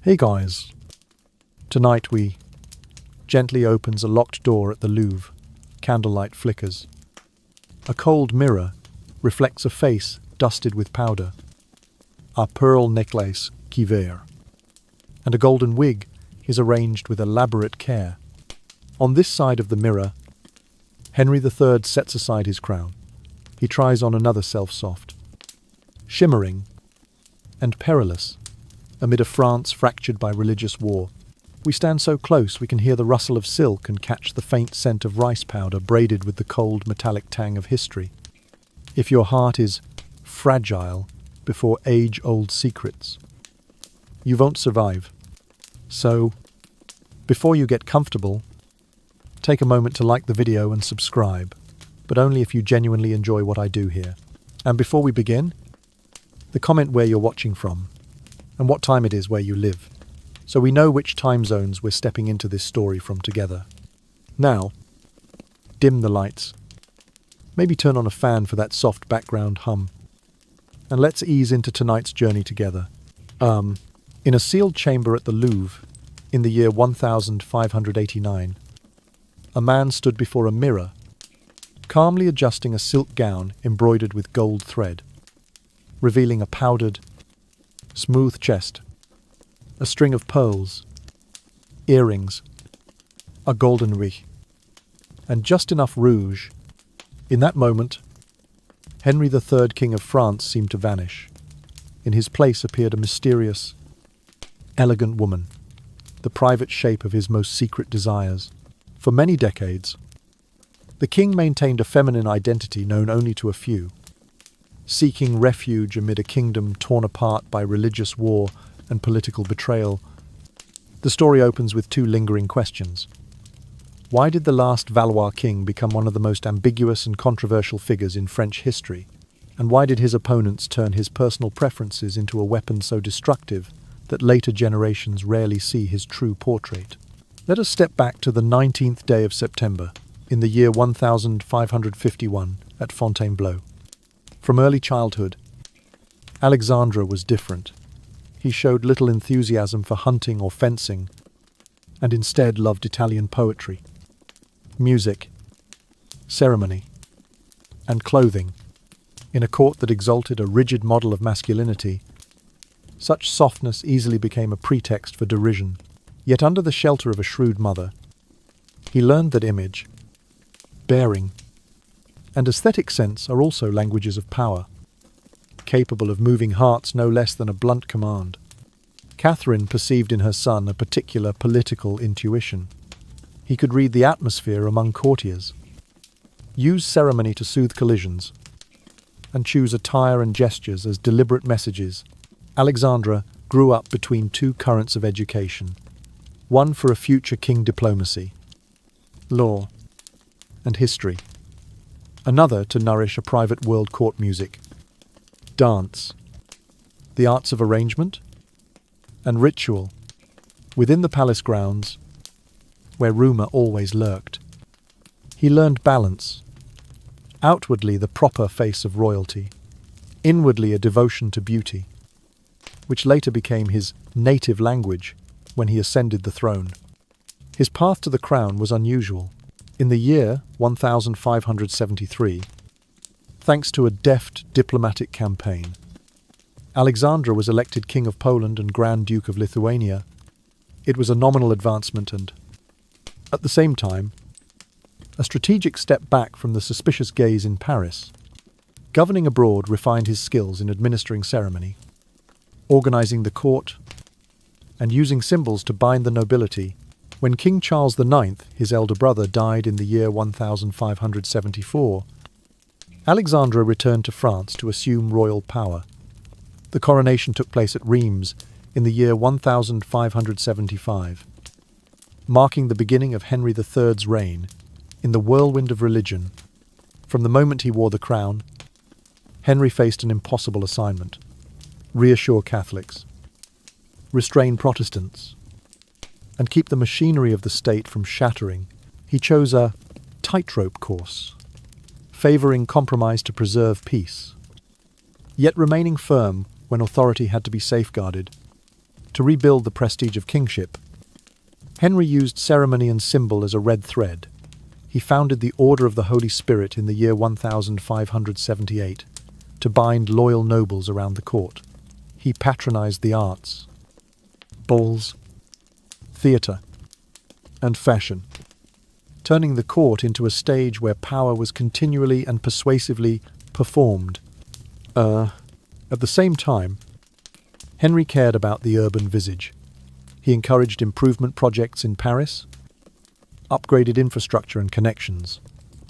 Hey guys, tonight we gently opens a locked door at the Louvre. Candlelight flickers. A cold mirror reflects a face dusted with powder. A pearl necklace wavered, and a golden wig is arranged with elaborate care. On this side of the mirror, Henry III sets aside his crown. He tries on another self-soft, shimmering and perilous. Amid a France fractured by religious war, we stand so close we can hear the rustle of silk and catch the faint scent of rice powder braided with the cold metallic tang of history. If your heart is fragile before age-old secrets, you won't survive. So, before you get comfortable, take a moment to like the video and subscribe, but only if you genuinely enjoy what I do here. And before we begin, comment where you're watching from and what time it is where you live, so we know which time zones we're stepping into this story from together. Now, dim the lights. Maybe turn on a fan for that soft background hum. And let's ease into tonight's journey together. In a sealed chamber at the Louvre, in the year 1589, a man stood before a mirror, calmly adjusting a silk gown embroidered with gold thread, revealing a powdered, smooth chest, a string of pearls, earrings, a golden wreath, and just enough rouge. In that moment, Henry III, King of France, seemed to vanish. In his place appeared a mysterious, elegant woman, the private shape of his most secret desires. For many decades, the king maintained a feminine identity known only to a few, seeking refuge amid a kingdom torn apart by religious war and political betrayal. The story opens with two lingering questions. Why did the last Valois king become one of the most ambiguous and controversial figures in French history? And why did his opponents turn his personal preferences into a weapon so destructive that later generations rarely see his true portrait? Let us step back to the 19th day of September, in the year 1551, at Fontainebleau. From early childhood, Alexandre was different. He showed little enthusiasm for hunting or fencing, and instead loved Italian poetry, music, ceremony, and clothing. In a court that exalted a rigid model of masculinity, such softness easily became a pretext for derision. Yet under the shelter of a shrewd mother, he learned that image, bearing, and aesthetic sense are also languages of power, capable of moving hearts no less than a blunt command. Catherine perceived in her son a particular political intuition. He could read the atmosphere among courtiers, use ceremony to soothe collisions, and choose attire and gestures as deliberate messages. Alexandre grew up between two currents of education, one for a future king: diplomacy, law, and history, another to nourish a private world: court music, dance, the arts of arrangement, and ritual, within the palace grounds, where rumour always lurked. He learned balance, outwardly the proper face of royalty, inwardly a devotion to beauty, which later became his native language when he ascended the throne. His path to the crown was unusual. In the year 1573, thanks to a deft diplomatic campaign, Alexandre was elected King of Poland and Grand Duke of Lithuania. It was a nominal advancement and, at the same time, a strategic step back from the suspicious gaze in Paris. Governing abroad refined his skills in administering ceremony, organizing the court, and using symbols to bind the nobility. When King Charles IX, his elder brother, died in the year 1574, Alexandre returned to France to assume royal power. The coronation took place at Reims in the year 1575, marking the beginning of Henry III's reign in the whirlwind of religion. From the moment he wore the crown, Henry faced an impossible assignment: reassure Catholics, restrain Protestants, and keep the machinery of the state from shattering. He chose a tightrope course, favouring compromise to preserve peace, yet remaining firm when authority had to be safeguarded. To rebuild the prestige of kingship, Henry used ceremony and symbol as a red thread. He founded the Order of the Holy Spirit in the year 1578 to bind loyal nobles around the court. He patronized the arts, balls, theatre, and fashion, turning the court into a stage where power was continually and persuasively performed. At the same time, Henry cared about the urban visage. He encouraged improvement projects in Paris, upgraded infrastructure and connections,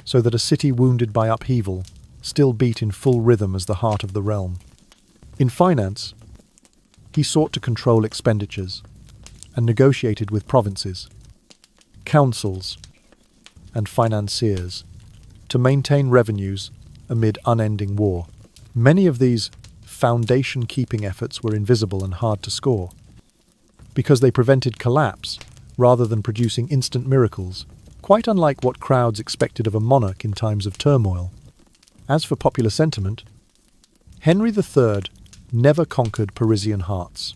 so that a city wounded by upheaval still beat in full rhythm as the heart of the realm. In finance, he sought to control expenditures and negotiated with provinces, councils, and financiers to maintain revenues amid unending war. Many of these foundation-keeping efforts were invisible and hard to score, because they prevented collapse rather than producing instant miracles, quite unlike what crowds expected of a monarch in times of turmoil. As for popular sentiment, Henry III never conquered Parisian hearts.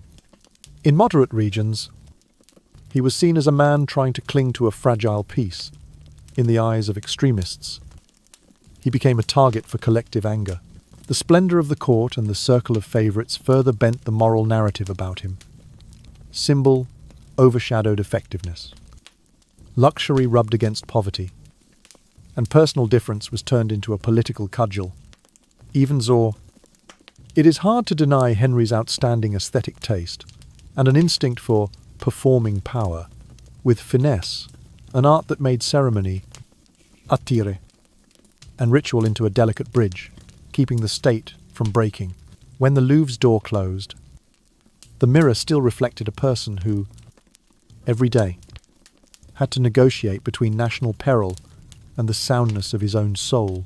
In moderate regions, he was seen as a man trying to cling to a fragile peace. In the eyes of extremists, he became a target for collective anger. The splendor of the court and the circle of favorites further bent the moral narrative about him. Symbol overshadowed effectiveness. Luxury rubbed against poverty, and personal difference was turned into a political cudgel. Even so, it is hard to deny Henry's outstanding aesthetic taste and an instinct for performing power with finesse, an art that made ceremony, attire, and ritual into a delicate bridge, keeping the state from breaking. When the Louvre's door closed, the mirror still reflected a person who, every day, had to negotiate between national peril and the soundness of his own soul.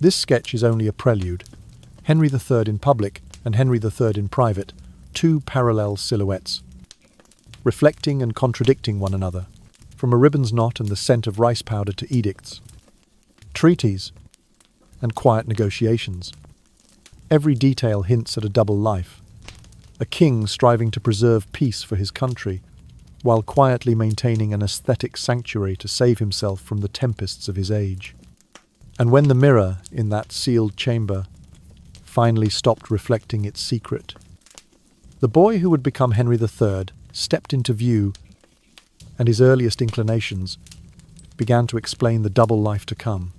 This sketch is only a prelude. Henry III in public and Henry III in private, two parallel silhouettes, reflecting and contradicting one another, from a ribbon's knot and the scent of rice powder to edicts, treaties, and quiet negotiations. Every detail hints at a double life, a king striving to preserve peace for his country, while quietly maintaining an aesthetic sanctuary to save himself from the tempests of his age. And when the mirror in that sealed chamber finally stopped reflecting its secret, the boy who would become Henry III stepped into view, and his earliest inclinations began to explain the double life to come.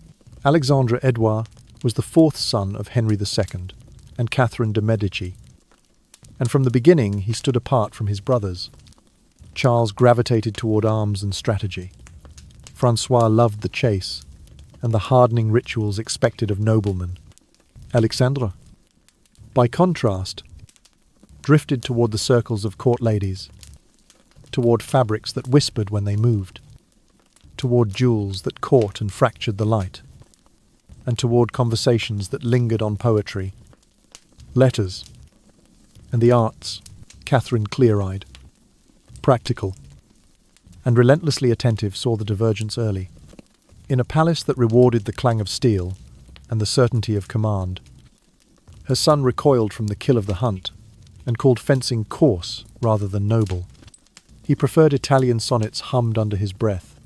Alexandre Edouard was the fourth son of Henry II and Catherine de' Medici, and from the beginning he stood apart from his brothers. Charles gravitated toward arms and strategy. Francois loved the chase and the hardening rituals expected of noblemen. Alexandre, by contrast, drifted toward the circles of court ladies, toward fabrics that whispered when they moved, toward jewels that caught and fractured the light, and toward conversations that lingered on poetry, letters, and the arts. Catherine, clear-eyed, practical, and relentlessly attentive, saw the divergence early. In a palace that rewarded the clang of steel and the certainty of command, her son recoiled from the kill of the hunt and called fencing coarse rather than noble. He preferred Italian sonnets hummed under his breath,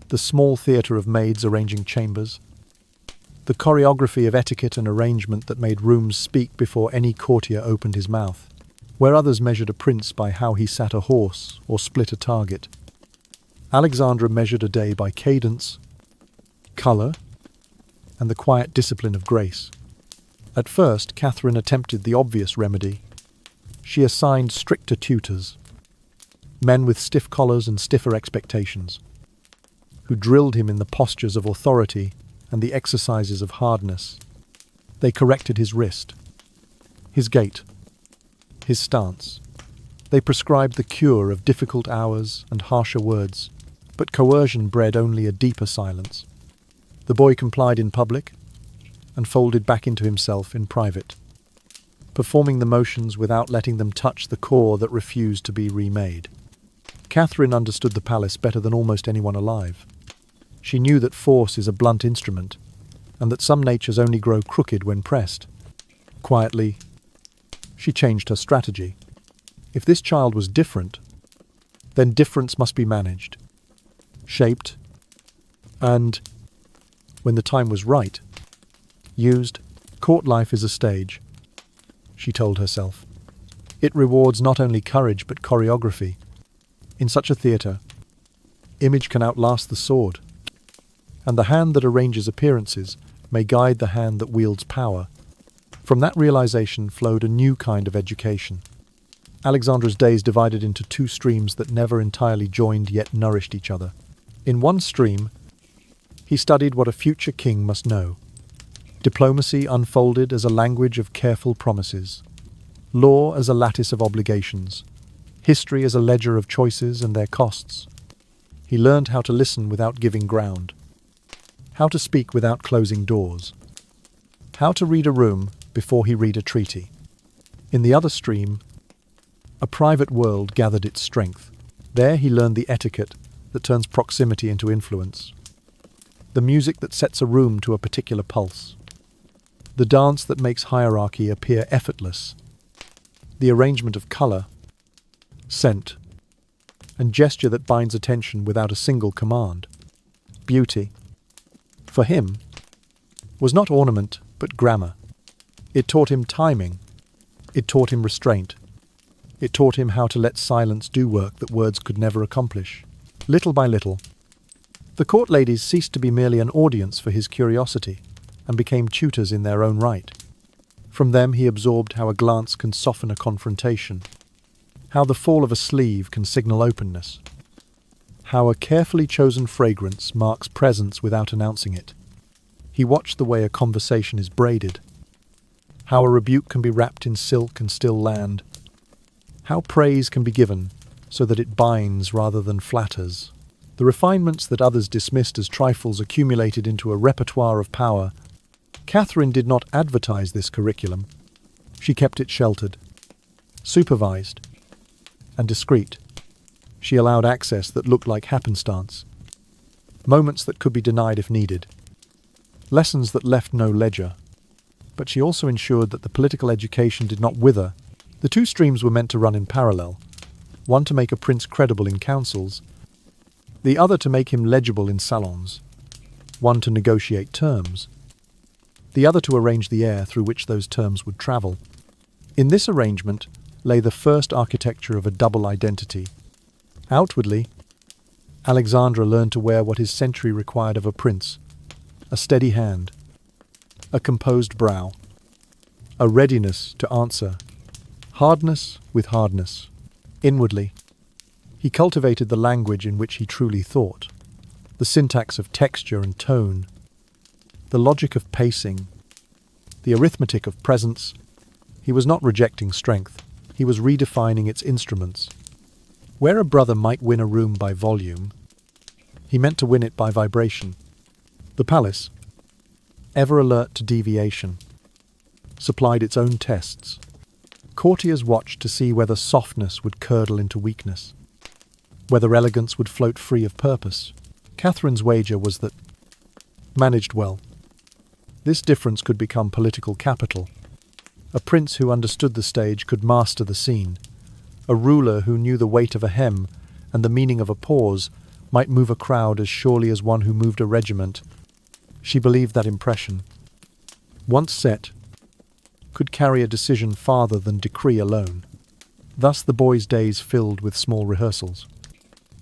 the small theatre of maids arranging chambers, the choreography of etiquette and arrangement that made rooms speak before any courtier opened his mouth. Where others measured a prince by how he sat a horse or split a target, Alexandra measured a day by cadence, colour, and the quiet discipline of grace. At first, Catherine attempted the obvious remedy. She assigned stricter tutors, men with stiff collars and stiffer expectations, who drilled him in the postures of authority and the exercises of hardness. They corrected his wrist, his gait, his stance. They prescribed the cure of difficult hours and harsher words, but coercion bred only a deeper silence. The boy complied in public and folded back into himself in private, performing the motions without letting them touch the core that refused to be remade. Catherine understood the palace better than almost anyone alive. She knew that force is a blunt instrument, and that some natures only grow crooked when pressed. Quietly, she changed her strategy. If this child was different, then difference must be managed, shaped, and, when the time was right, used. Court life is a stage, she told herself. It rewards not only courage but choreography. In such a theatre, image can outlast the sword, and the hand that arranges appearances may guide the hand that wields power. From that realization flowed a new kind of education. Alexandra's days divided into two streams that never entirely joined yet nourished each other. In one stream, he studied what a future king must know. Diplomacy unfolded as a language of careful promises, law as a lattice of obligations, history as a ledger of choices and their costs. He learned how to listen without giving ground, how to speak without closing doors, how to read a room before he read a treaty. In the other stream, a private world gathered its strength. There he learned the etiquette that turns proximity into influence, the music that sets a room to a particular pulse, the dance that makes hierarchy appear effortless, the arrangement of colour, scent, and gesture that binds attention without a single command. Beauty, for him, was not ornament but grammar. It taught him timing, it taught him restraint, it taught him how to let silence do work that words could never accomplish. Little by little, the court ladies ceased to be merely an audience for his curiosity and became tutors in their own right. From them he absorbed how a glance can soften a confrontation, how the fall of a sleeve can signal openness, how a carefully chosen fragrance marks presence without announcing it. He watched the way a conversation is braided, how a rebuke can be wrapped in silk and still land, how praise can be given so that it binds rather than flatters. The refinements that others dismissed as trifles accumulated into a repertoire of power. Catherine did not advertise this curriculum. She kept it sheltered, supervised, and discreet. She allowed access that looked like happenstance, moments that could be denied if needed, lessons that left no ledger. But she also ensured that the political education did not wither. The two streams were meant to run in parallel, one to make a prince credible in councils, the other to make him legible in salons, one to negotiate terms, the other to arrange the air through which those terms would travel. In this arrangement lay the first architecture of a double identity. Outwardly, Alexandra learned to wear what his century required of a prince: a steady hand, a composed brow, a readiness to answer, hardness with hardness. Inwardly, he cultivated the language in which he truly thought, the syntax of texture and tone, the logic of pacing, the arithmetic of presence. He was not rejecting strength, he was redefining its instruments. Where a brother might win a room by volume, he meant to win it by vibration. The palace, ever alert to deviation, supplied its own tests. Courtiers watched to see whether softness would curdle into weakness, whether elegance would float free of purpose. Catherine's wager was that, managed well, this difference could become political capital. A prince who understood the stage could master the scene. A ruler who knew the weight of a hem and the meaning of a pause might move a crowd as surely as one who moved a regiment. She believed that impression, once set, could carry a decision farther than decree alone. Thus the boy's days filled with small rehearsals.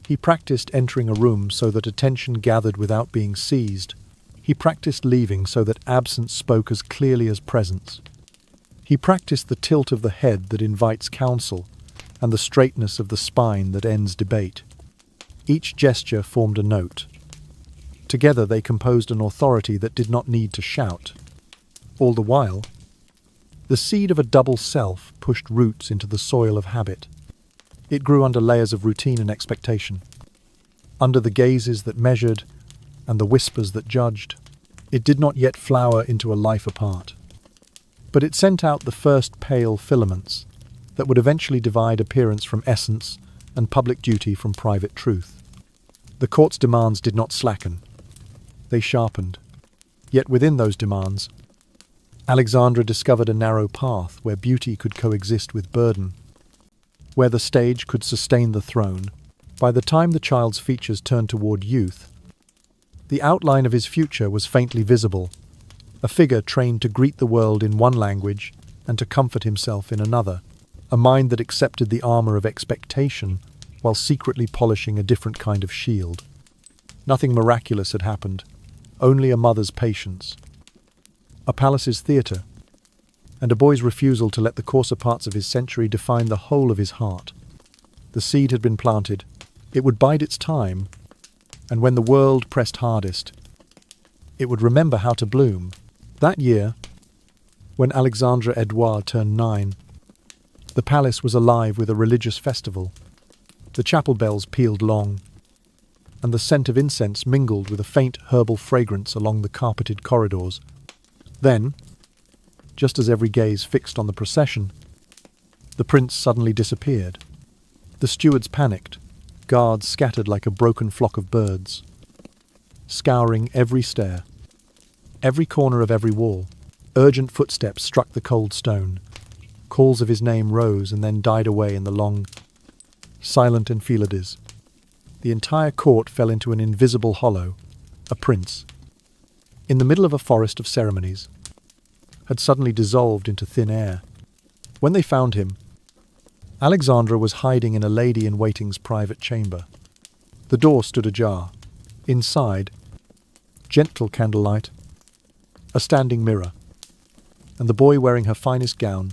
He practiced entering a room so that attention gathered without being seized. He practiced leaving so that absence spoke as clearly as presence. He practiced the tilt of the head that invites counsel and the straightness of the spine that ends debate. Each gesture formed a note. Together they composed an authority that did not need to shout. All the while, the seed of a double self pushed roots into the soil of habit. It grew under layers of routine and expectation, under the gazes that measured and the whispers that judged. It did not yet flower into a life apart, but it sent out the first pale filaments that would eventually divide appearance from essence and public duty from private truth. The court's demands did not slacken. They sharpened. Yet within those demands, Alexandra discovered a narrow path where beauty could coexist with burden. where the stage could sustain the throne. By the time the child's features turned toward youth, the outline of his future was faintly visible, a figure trained to greet the world in one language and to comfort himself in another, a mind that accepted the armor of expectation while secretly polishing a different kind of shield. Nothing miraculous had happened, only a mother's patience, a palace's theatre, and a boy's refusal to let the coarser parts of his century define the whole of his heart. The seed had been planted, it would bide its time, and when the world pressed hardest, it would remember how to bloom. That year, when Alexandre Edouard turned 9, the palace was alive with a religious festival. The chapel bells pealed long, and the scent of incense mingled with a faint herbal fragrance along the carpeted corridors. Then, just as every gaze fixed on the procession, the prince suddenly disappeared. The stewards panicked, guards scattered like a broken flock of birds, scouring every stair, every corner of every wall. Urgent footsteps struck the cold stone. Calls of his name rose and then died away in the long, silent enfilades. The entire court fell into an invisible hollow. A prince, in the middle of a forest of ceremonies, had suddenly dissolved into thin air. When they found him, Alexandra was hiding in a lady-in-waiting's private chamber. The door stood ajar. Inside, gentle candlelight, a standing mirror, and the boy wearing her finest gown.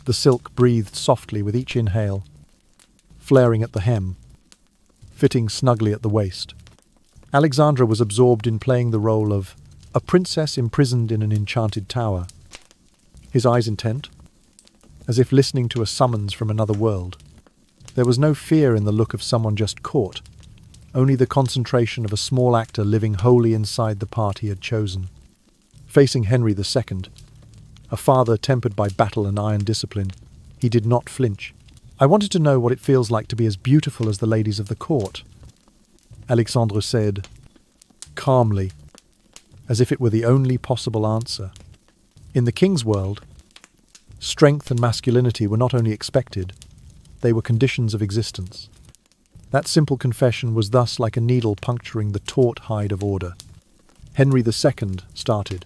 The silk breathed softly with each inhale, flaring at the hem, fitting snugly at the waist. Alexandra was absorbed in playing the role of a princess imprisoned in an enchanted tower, his eyes intent, as if listening to a summons from another world. There was no fear in the look of someone just caught, only the concentration of a small actor living wholly inside the part he had chosen. Facing Henry II, a father tempered by battle and iron discipline, he did not flinch. "I wanted to know what it feels like to be as beautiful as the ladies of the court," Alexandre said, calmly, as if it were the only possible answer. In the king's world, strength and masculinity were not only expected, they were conditions of existence. That simple confession was thus like a needle puncturing the taut hide of order. Henry II started,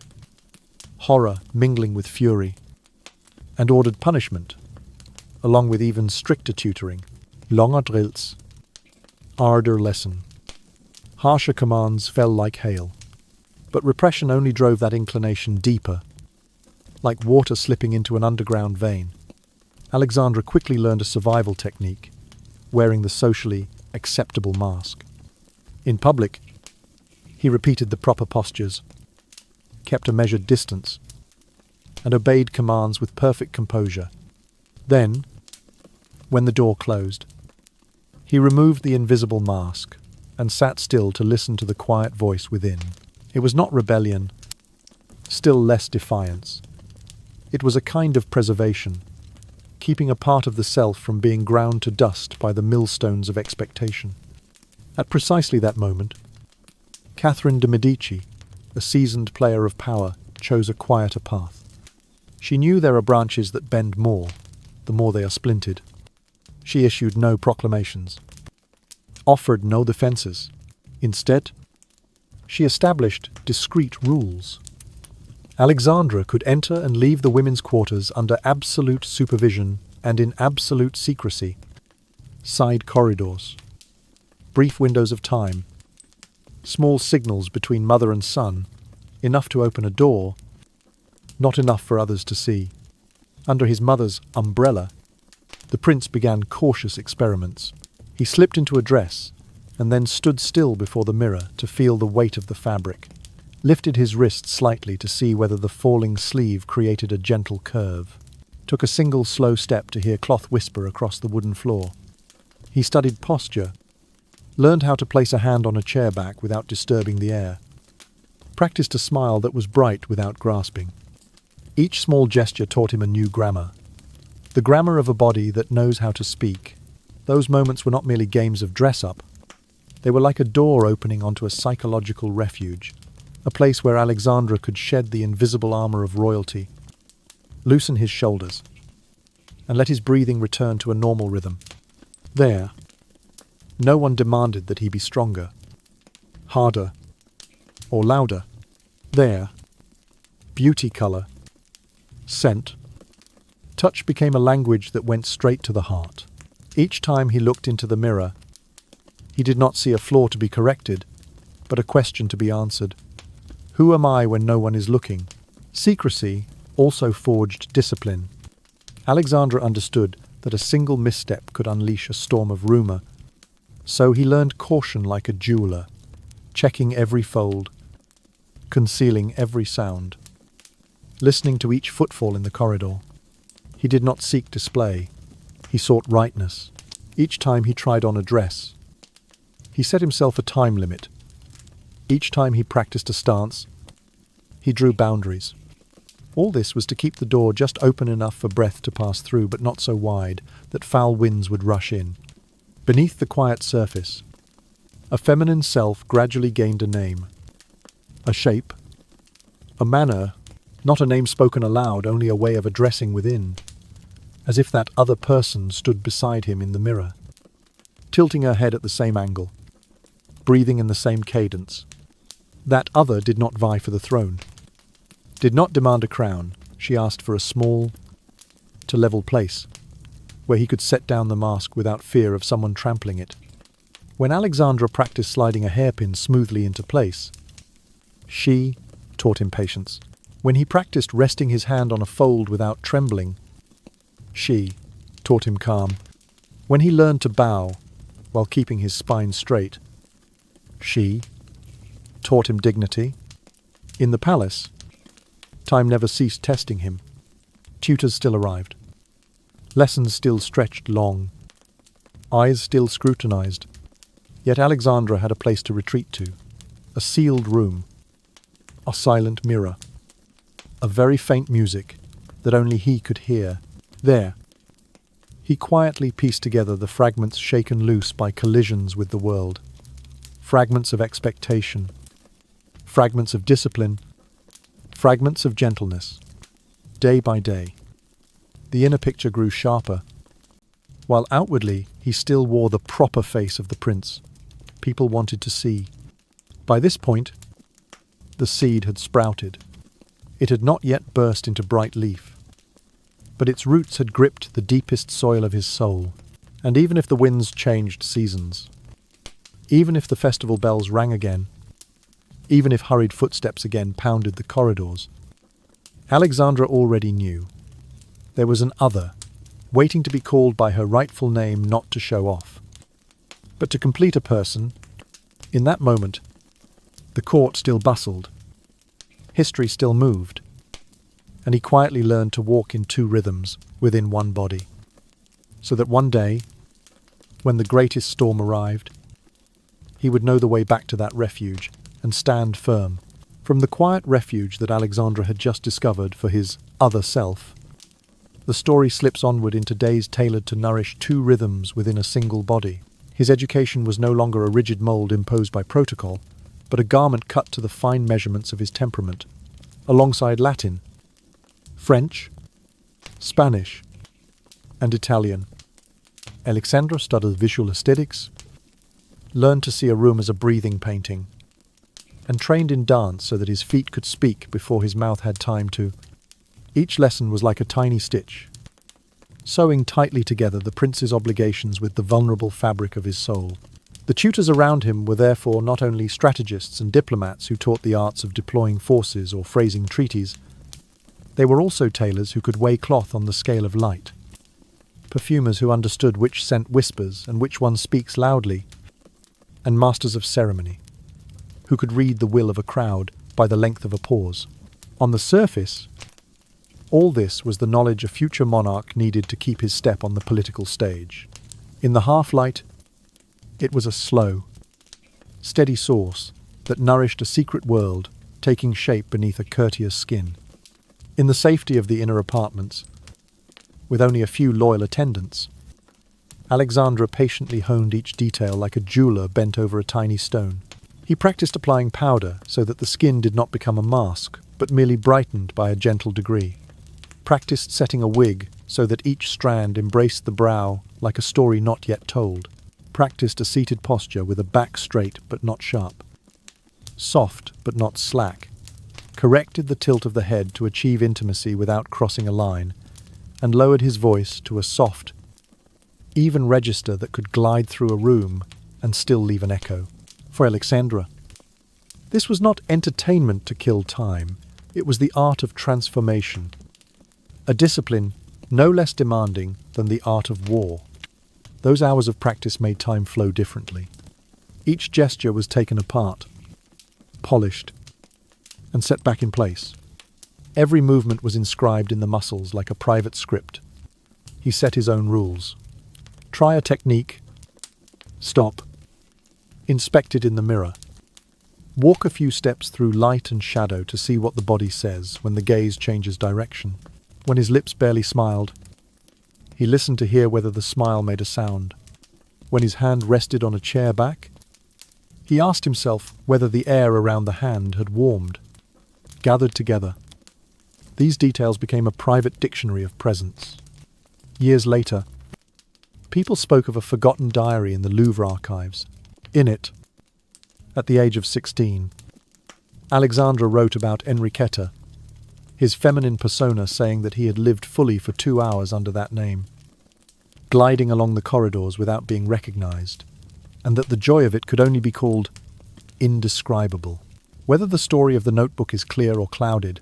horror mingling with fury, and ordered punishment, along with even stricter tutoring. Longer drills, harder lesson. Harsher commands fell like hail, but repression only drove that inclination deeper, like water slipping into an underground vein. Alexandra quickly learned a survival technique, wearing the socially acceptable mask. In public, he repeated the proper postures, kept a measured distance, and obeyed commands with perfect composure. Then, when the door closed, he removed the invisible mask and sat still to listen to the quiet voice within. It was not rebellion, still less defiance. It was a kind of preservation, keeping a part of the self from being ground to dust by the millstones of expectation. At precisely that moment, Catherine de' Medici, a seasoned player of power, chose a quieter path. She knew there are branches that bend more, the more they are splintered. She issued no proclamations, offered no defences. Instead, she established discreet rules. Alexandra could enter and leave the women's quarters under absolute supervision and in absolute secrecy. Side corridors, brief windows of time, small signals between mother and son, enough to open a door, not enough for others to see. Under his mother's umbrella, the prince began cautious experiments. He slipped into a dress and then stood still before the mirror to feel the weight of the fabric, lifted his wrist slightly to see whether the falling sleeve created a gentle curve, took a single slow step to hear cloth whisper across the wooden floor. He studied posture, learned how to place a hand on a chair back without disturbing the air, practiced a smile that was bright without grasping. Each small gesture taught him a new grammar, the grammar of a body that knows how to speak. Those moments were not merely games of dress-up. They were like a door opening onto a psychological refuge, a place where Alexandra could shed the invisible armor of royalty, loosen his shoulders, and let his breathing return to a normal rhythm. There, no one demanded that he be stronger, harder, or louder. There, beauty, color, scent, touch became a language that went straight to the heart. Each time he looked into the mirror, he did not see a flaw to be corrected, but a question to be answered. Who am I when no one is looking? Secrecy also forged discipline. Alexandra understood that a single misstep could unleash a storm of rumor, so he learned caution like a jeweler, checking every fold, concealing every sound, listening to each footfall in the corridor. He did not seek display, he sought rightness. Each time he tried on a dress, he set himself a time limit. Each time he practiced a stance, he drew boundaries. All this was to keep the door just open enough for breath to pass through, but not so wide that foul winds would rush in. Beneath the quiet surface, a feminine self gradually gained a name, a shape, a manner, not a name spoken aloud, only a way of addressing within, as if that other person stood beside him in the mirror, tilting her head at the same angle, breathing in the same cadence. That other did not vie for the throne, did not demand a crown. She asked for a small, to level place, where he could set down the mask without fear of someone trampling it. When Alexandra practiced sliding a hairpin smoothly into place, she taught him patience. When he practiced resting his hand on a fold without trembling, she taught him calm. When he learned to bow while keeping his spine straight, she taught him dignity. In the palace, time never ceased testing him. Tutors still arrived. Lessons still stretched long. Eyes still scrutinized. Yet Alexandra had a place to retreat to. A sealed room. A silent mirror. A very faint music that only he could hear. There, he quietly pieced together the fragments shaken loose by collisions with the world. Fragments of expectation. Fragments of discipline. Fragments of gentleness. Day by day, the inner picture grew sharper, while outwardly he still wore the proper face of the prince people wanted to see. By this point, the seed had sprouted. It had not yet burst into bright leaf, but its roots had gripped the deepest soil of his soul. And even if the winds changed seasons, even if the festival bells rang again, even if hurried footsteps again pounded the corridors, Alexandra already knew there was an other, waiting to be called by her rightful name, not to show off, but to complete a person. In that moment, the court still bustled, history still moved, and he quietly learned to walk in two rhythms within one body, so that one day, when the greatest storm arrived, he would know the way back to that refuge and stand firm. From the quiet refuge that Alexandra had just discovered for his other self, the story slips onward into days tailored to nourish two rhythms within a single body. His education was no longer a rigid mold imposed by protocol, but a garment cut to the fine measurements of his temperament. Alongside Latin, French, Spanish, and Italian, Alexandra studied visual aesthetics, learned to see a room as a breathing painting, and trained in dance so that his feet could speak before his mouth had time to. Each lesson was like a tiny stitch, sewing tightly together the prince's obligations with the vulnerable fabric of his soul. The tutors around him were therefore not only strategists and diplomats who taught the arts of deploying forces or phrasing treaties, they were also tailors who could weigh cloth on the scale of light, perfumers who understood which scent whispers and which one speaks loudly, and masters of ceremony, who could read the will of a crowd by the length of a pause. On the surface, all this was the knowledge a future monarch needed to keep his step on the political stage. In the half-light, it was a slow, steady source that nourished a secret world taking shape beneath a courteous skin. In the safety of the inner apartments, with only a few loyal attendants, Alexandra patiently honed each detail like a jeweler bent over a tiny stone. He practiced applying powder so that the skin did not become a mask, but merely brightened by a gentle degree. Practiced setting a wig so that each strand embraced the brow like a story not yet told. Practiced a seated posture with a back straight but not sharp, soft but not slack. Corrected the tilt of the head to achieve intimacy without crossing a line, and lowered his voice to a soft, even register that could glide through a room and still leave an echo. For Alexandra, this was not entertainment to kill time, it was the art of transformation, a discipline no less demanding than the art of war. Those hours of practice made time flow differently. Each gesture was taken apart, polished, and set back in place. Every movement was inscribed in the muscles like a private script. He set his own rules. Try a technique. Stop. Inspect it in the mirror. Walk a few steps through light and shadow to see what the body says when the gaze changes direction. When his lips barely smiled, he listened to hear whether the smile made a sound. When his hand rested on a chair back, he asked himself whether the air around the hand had warmed, gathered together. These details became a private dictionary of presence. Years later, people spoke of a forgotten diary in the Louvre archives. In it, at the age of 16, Alexandra wrote about Enriqueta, his feminine persona, saying that he had lived fully for 2 hours under that name, gliding along the corridors without being recognized, and that the joy of it could only be called indescribable. Whether the story of the notebook is clear or clouded,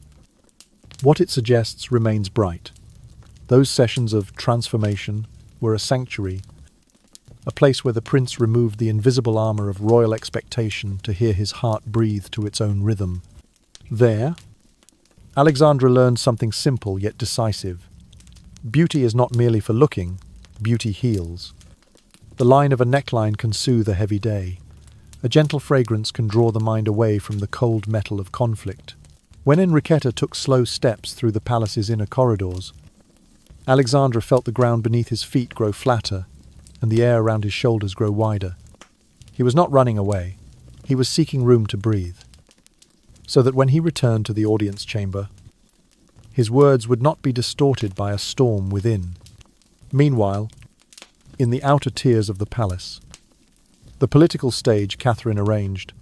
what it suggests remains bright. Those sessions of transformation were a sanctuary, a place where the prince removed the invisible armor of royal expectation to hear his heart breathe to its own rhythm. There, Alexandra learned something simple yet decisive. Beauty is not merely for looking, beauty heals. The line of a neckline can soothe a heavy day. A gentle fragrance can draw the mind away from the cold metal of conflict. When Enriqueta took slow steps through the palace's inner corridors, Alexandra felt the ground beneath his feet grow flatter and the air around his shoulders grow wider. He was not running away. He was seeking room to breathe, so that when he returned to the audience chamber, his words would not be distorted by a storm within. Meanwhile, in the outer tiers of the palace, the political stage Catherine arranged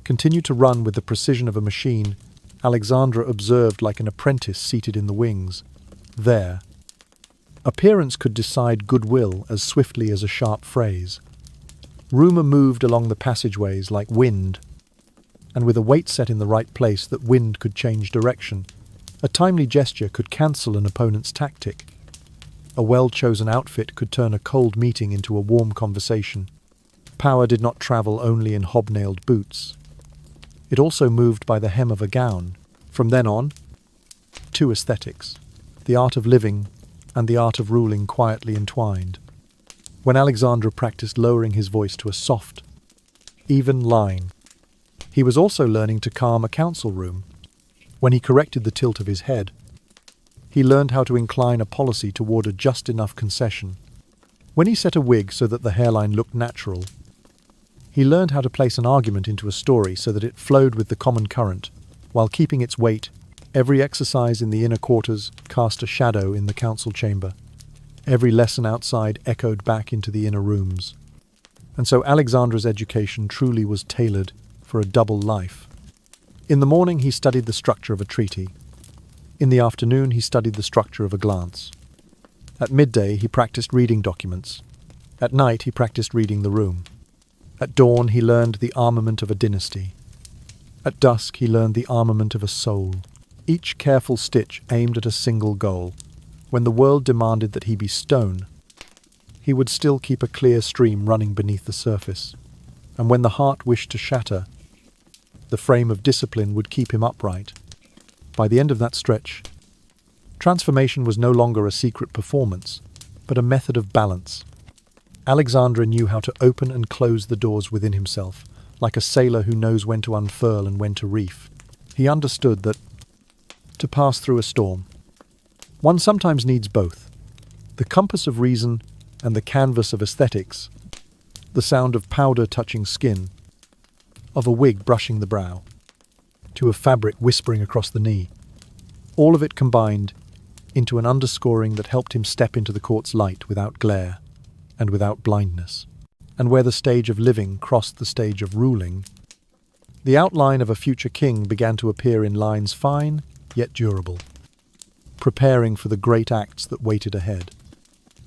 continued to run with the precision of a machine. Alexandra observed like an apprentice seated in the wings. There, appearance could decide goodwill as swiftly as a sharp phrase. Rumour moved along the passageways like wind, and with a weight set in the right place that wind could change direction. A timely gesture could cancel an opponent's tactic. A well-chosen outfit could turn a cold meeting into a warm conversation. Power did not travel only in hobnailed boots. It also moved by the hem of a gown. From then on, two aesthetics, the art of living and the art of ruling, quietly entwined. When Alexandra practiced lowering his voice to a soft, even line, he was also learning to calm a council room. When he corrected the tilt of his head, he learned how to incline a policy toward a just enough concession. When he set a wig so that the hairline looked natural, he learned how to place an argument into a story so that it flowed with the common current, while keeping its weight. Every exercise in the inner quarters cast a shadow in the council chamber. Every lesson outside echoed back into the inner rooms. And so Alexandra's education truly was tailored for a double life. In the morning he studied the structure of a treaty. In the afternoon he studied the structure of a glance. At midday he practiced reading documents. At night he practiced reading the room. At dawn he learned the armament of a dynasty. At dusk he learned the armament of a soul. Each careful stitch aimed at a single goal. When the world demanded that he be stone, he would still keep a clear stream running beneath the surface. And when the heart wished to shatter, the frame of discipline would keep him upright. By the end of that stretch, transformation was no longer a secret performance, but a method of balance. Alexandra knew how to open and close the doors within himself, like a sailor who knows when to unfurl and when to reef. He understood that, to pass through a storm, one sometimes needs both, the compass of reason and the canvas of aesthetics, the sound of powder touching skin, of a wig brushing the brow, to a fabric whispering across the knee. All of it combined into an underscoring that helped him step into the court's light without glare and without blindness. And where the stage of living crossed the stage of ruling, the outline of a future king began to appear in lines fine yet durable, preparing for the great acts that waited ahead.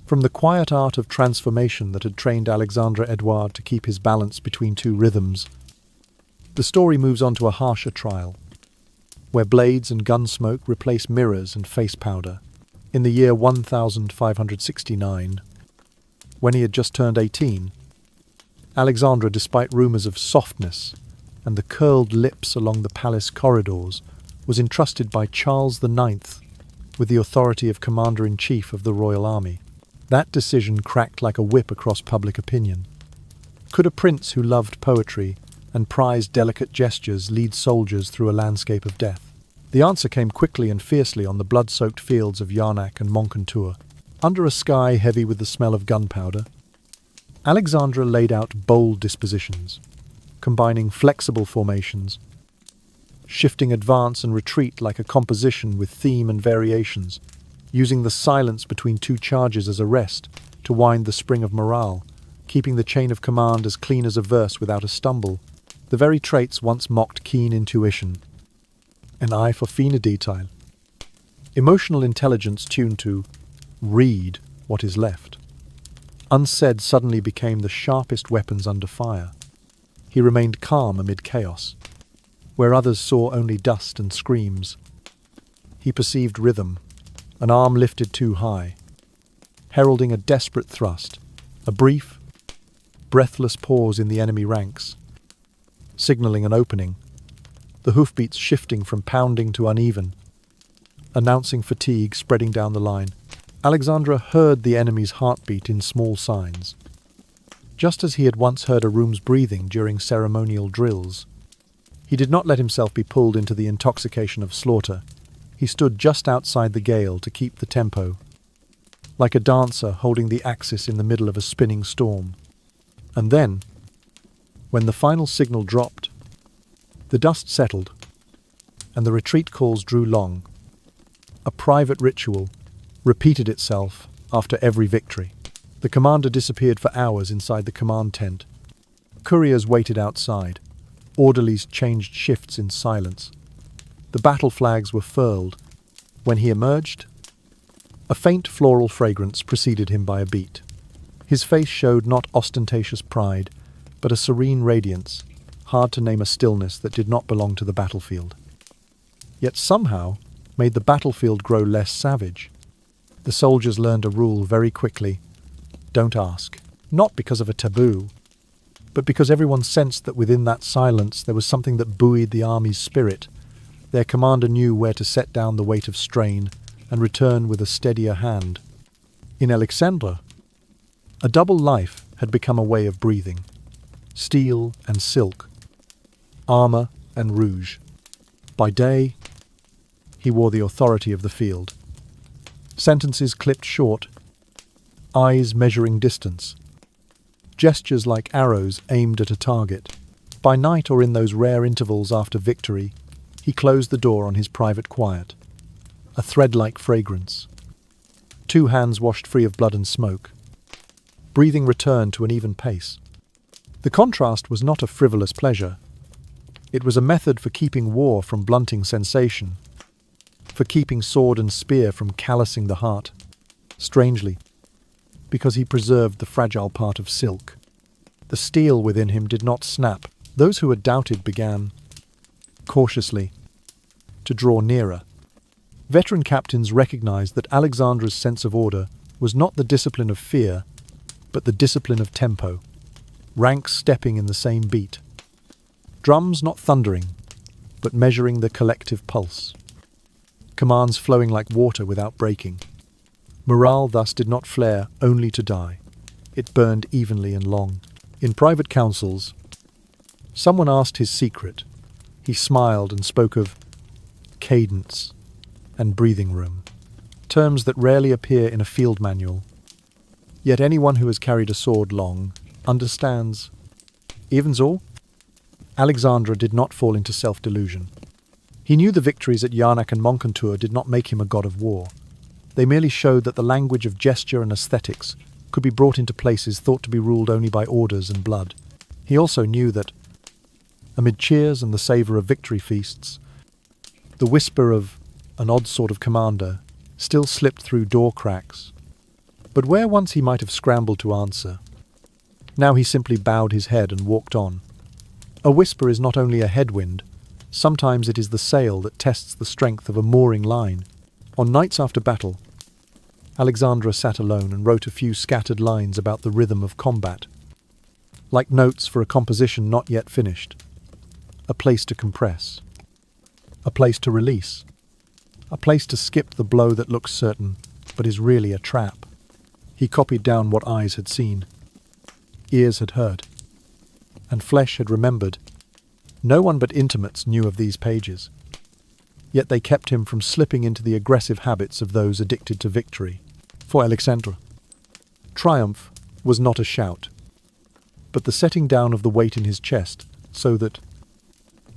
From the quiet art of transformation that had trained Alexandre Edouard to keep his balance between two rhythms, the story moves on to a harsher trial, where blades and gun smoke replace mirrors and face powder. In the year 1569, when he had just turned 18, Alexandre, despite rumours of softness and the curled lips along the palace corridors, was entrusted by Charles IX with the authority of Commander-in-Chief of the Royal Army. That decision cracked like a whip across public opinion. Could a prince who loved poetry and prized delicate gestures lead soldiers through a landscape of death? The answer came quickly and fiercely on the blood-soaked fields of Jarnac and Moncontour. Under a sky heavy with the smell of gunpowder, Alexandre laid out bold dispositions, combining flexible formations, shifting advance and retreat like a composition with theme and variations, using the silence between two charges as a rest to wind the spring of morale, keeping the chain of command as clean as a verse without a stumble, the very traits once mocked keen intuition. An eye for finer detail. Emotional intelligence tuned to read what is left. Unsaid suddenly became the sharpest weapons under fire. He remained calm amid chaos, where others saw only dust and screams. He perceived rhythm, an arm lifted too high, heralding a desperate thrust, a brief, breathless pause in the enemy ranks, signalling an opening, the hoofbeats shifting from pounding to uneven, announcing fatigue spreading down the line. Alexandre heard the enemy's heartbeat in small signs, just as he had once heard a room's breathing during ceremonial drills. He did not let himself be pulled into the intoxication of slaughter. He stood just outside the gale to keep the tempo, like a dancer holding the axis in the middle of a spinning storm. And then, when the final signal dropped, the dust settled, and the retreat calls drew long. A private ritual repeated itself after every victory. The commander disappeared for hours inside the command tent. Couriers waited outside. Orderlies changed shifts in silence. The battle flags were furled. When he emerged, a faint floral fragrance preceded him by a beat. His face showed not ostentatious pride, but a serene radiance, hard to name a stillness that did not belong to the battlefield, yet somehow made the battlefield grow less savage. The soldiers learned a rule very quickly: don't ask. Not because of a taboo, but because everyone sensed that within that silence there was something that buoyed the army's spirit. Their commander knew where to set down the weight of strain and return with a steadier hand. In Alexandre, a double life had become a way of breathing. Steel and silk, armour and rouge. By day, he wore the authority of the field. Sentences clipped short, eyes measuring distance, gestures like arrows aimed at a target. By night, or in those rare intervals after victory, he closed the door on his private quiet. A thread-like fragrance. 2 hands washed free of blood and smoke. Breathing returned to an even pace. The contrast was not a frivolous pleasure. It was a method for keeping war from blunting sensation, for keeping sword and spear from callousing the heart. Strangely, because he preserved the fragile part of silk. The steel within him did not snap. Those who had doubted began, cautiously, to draw nearer. Veteran captains recognized that Alexandre's sense of order was not the discipline of fear, but the discipline of tempo. Ranks stepping in the same beat. Drums not thundering, but measuring the collective pulse. Commands flowing like water without breaking. Morale thus did not flare only to die. It burned evenly and long. In private councils, someone asked his secret. He smiled and spoke of cadence and breathing room, terms that rarely appear in a field manual. Yet anyone who has carried a sword long understands. Even so, Alexandre did not fall into self-delusion. He knew the victories at Jarnac and Moncontour did not make him a god of war. They merely showed that the language of gesture and aesthetics could be brought into places thought to be ruled only by orders and blood. He also knew that, amid cheers and the savour of victory feasts, the whisper of an odd sort of commander still slipped through door cracks. But where once he might have scrambled to answer, now he simply bowed his head and walked on. A whisper is not only a headwind, sometimes it is the sail that tests the strength of a mooring line. On nights after battle, Alexandra sat alone and wrote a few scattered lines about the rhythm of combat, like notes for a composition not yet finished. A place to compress, a place to release, a place to skip the blow that looks certain but is really a trap. He copied down what eyes had seen, ears had heard, and flesh had remembered. No one but intimates knew of these pages, yet they kept him from slipping into the aggressive habits of those addicted to victory. For Alexandra, triumph was not a shout, but the setting down of the weight in his chest so that,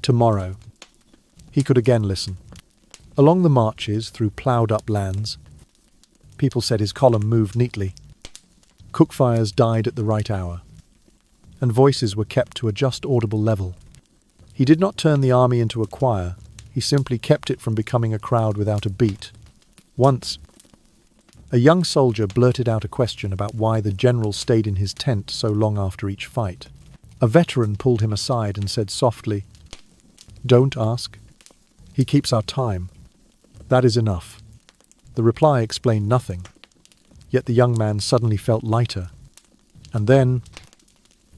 tomorrow, he could again listen. Along the marches through ploughed-up lands, people said his column moved neatly. Cookfires died at the right hour, and voices were kept to a just audible level. He did not turn the army into a choir, he simply kept it from becoming a crowd without a beat. Once, a young soldier blurted out a question about why the general stayed in his tent so long after each fight. A veteran pulled him aside and said softly, "Don't ask. He keeps our time. That is enough." The reply explained nothing, yet the young man suddenly felt lighter. And then,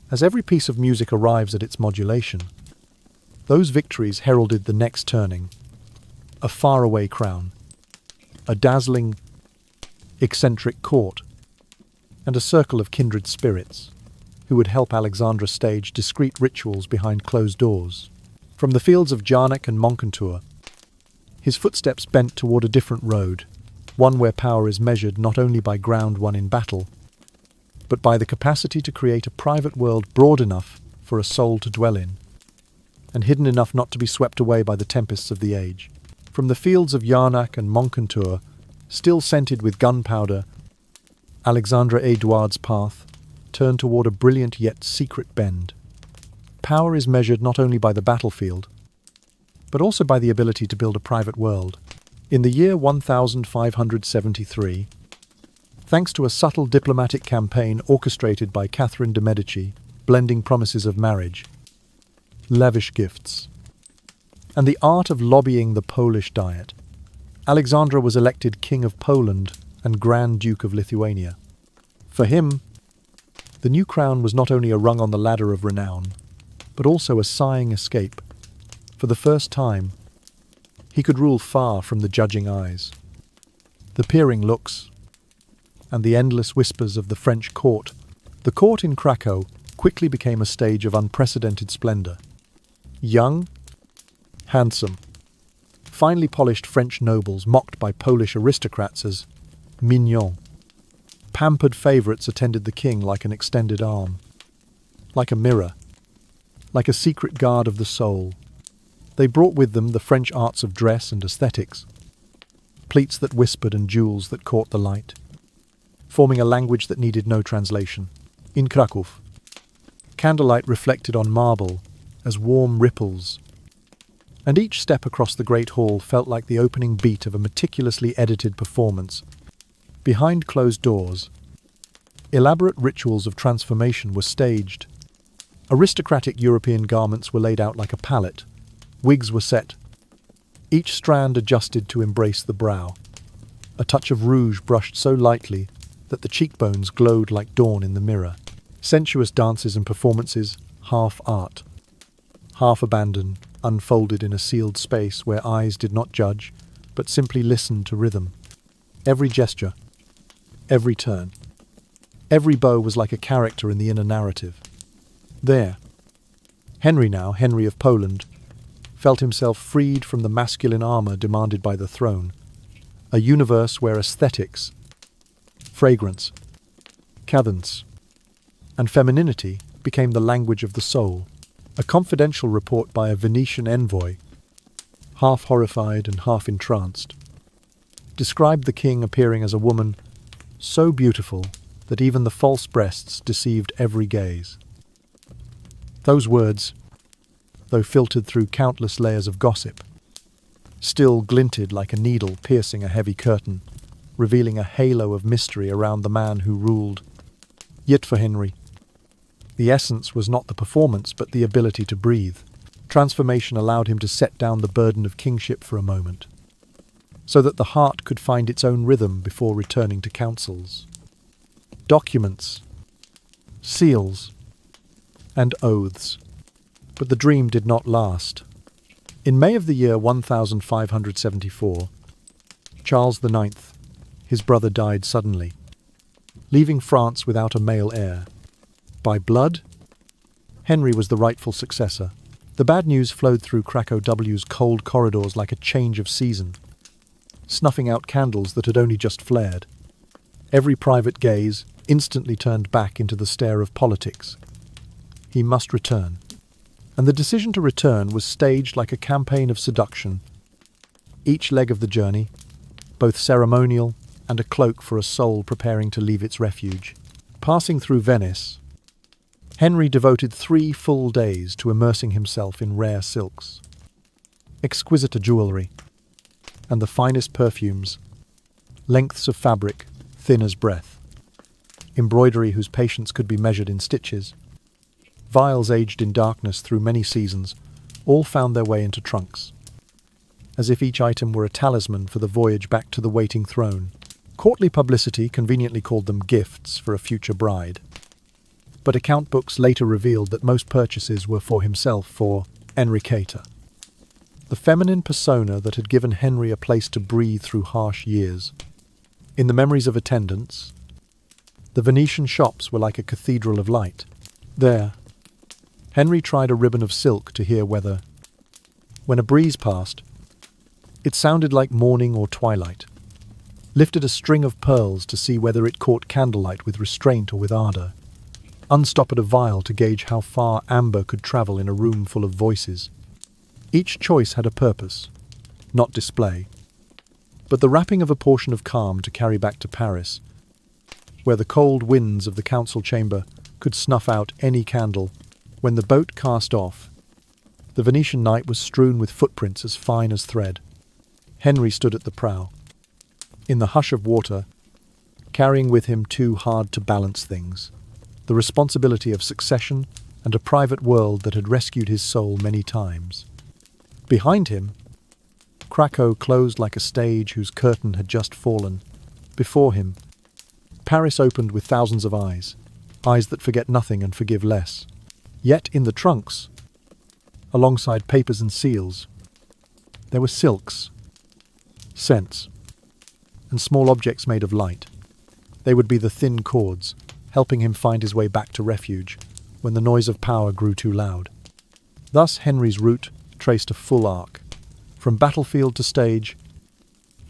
as every piece of music arrives at its modulation, those victories heralded the next turning, a faraway crown, a dazzling, eccentric court, and a circle of kindred spirits who would help Alexandra stage discreet rituals behind closed doors. From the fields of Jarnac and Moncontour, his footsteps bent toward a different road, one where power is measured not only by ground won in battle, but by the capacity to create a private world broad enough for a soul to dwell in, and hidden enough not to be swept away by the tempests of the age. From the fields of Jarnac and Moncontour, still scented with gunpowder, Alexandra Edouard's path turned toward a brilliant yet secret bend. Power is measured not only by the battlefield, but also by the ability to build a private world. In the year 1573, thanks to a subtle diplomatic campaign orchestrated by Catherine de' Medici, blending promises of marriage, lavish gifts, and the art of lobbying the Polish Diet, Alexandra was elected King of Poland and Grand Duke of Lithuania. For him, the new crown was not only a rung on the ladder of renown, but also a sighing escape. For the first time, he could rule far from the judging eyes, the peering looks, and the endless whispers of the French court. The court in Krakow quickly became a stage of unprecedented splendor. Young, handsome, finely polished French nobles mocked by Polish aristocrats as mignons. Pampered favorites attended the king like an extended arm, like a mirror, like a secret guard of the soul. They brought with them the French arts of dress and aesthetics, pleats that whispered and jewels that caught the light, forming a language that needed no translation. In Krakow, candlelight reflected on marble as warm ripples, and each step across the great hall felt like the opening beat of a meticulously edited performance. Behind closed doors, elaborate rituals of transformation were staged. Aristocratic European garments were laid out like a palette. Wigs were set, each strand adjusted to embrace the brow. A touch of rouge brushed so lightly that the cheekbones glowed like dawn in the mirror. Sensuous dances and performances, half art, half abandon, unfolded in a sealed space where eyes did not judge, but simply listened to rhythm. Every gesture, every turn, every bow was like a character in the inner narrative. There, Henry of Poland, felt himself freed from the masculine armor demanded by the throne, a universe where aesthetics, fragrance, cadence, and femininity became the language of the soul. A confidential report by a Venetian envoy, half horrified and half entranced, described the king appearing as a woman so beautiful that even the false breasts deceived every gaze. Those words, though filtered through countless layers of gossip, still glinted like a needle piercing a heavy curtain, revealing a halo of mystery around the man who ruled. Yet for Henry, the essence was not the performance but the ability to breathe. Transformation allowed him to set down the burden of kingship for a moment, so that the heart could find its own rhythm before returning to councils, documents, seals, and oaths. But the dream did not last. In May of the year 1574, Charles IX, his brother, died suddenly, leaving France without a male heir. By blood, Henry was the rightful successor. The bad news flowed through Krakow's cold corridors like a change of season, snuffing out candles that had only just flared. Every private gaze instantly turned back into the stare of politics. He must return. And the decision to return was staged like a campaign of seduction. Each leg of the journey, both ceremonial and a cloak for a soul preparing to leave its refuge. Passing through Venice, Henry devoted 3 full days to immersing himself in rare silks, exquisite jewellery, and the finest perfumes, lengths of fabric thin as breath, embroidery whose patience could be measured in stitches, vials aged in darkness through many seasons, all found their way into trunks, as if each item were a talisman for the voyage back to the waiting throne. Courtly publicity conveniently called them gifts for a future bride, but account books later revealed that most purchases were for himself, for Enriqueta, the feminine persona that had given Henry a place to breathe through harsh years. In the memories of attendants, the Venetian shops were like a cathedral of light. There, Henry tried a ribbon of silk to hear whether, when a breeze passed, it sounded like morning or twilight, lifted a string of pearls to see whether it caught candlelight with restraint or with ardour, unstopped a vial to gauge how far amber could travel in a room full of voices. Each choice had a purpose, not display, but the wrapping of a portion of calm to carry back to Paris, where the cold winds of the council chamber could snuff out any candle. When the boat cast off, the Venetian night was strewn with footprints as fine as thread. Henry stood at the prow, in the hush of water, carrying with him 2 hard-to-balance things: the responsibility of succession and a private world that had rescued his soul many times. Behind him, Krakow closed like a stage whose curtain had just fallen. Before him, Paris opened with thousands of eyes that forget nothing and forgive less. Yet in the trunks, alongside papers and seals, there were silks, scents, and small objects made of light. They would be the thin cords, helping him find his way back to refuge when the noise of power grew too loud. Thus Henry's route traced a full arc, from battlefield to stage,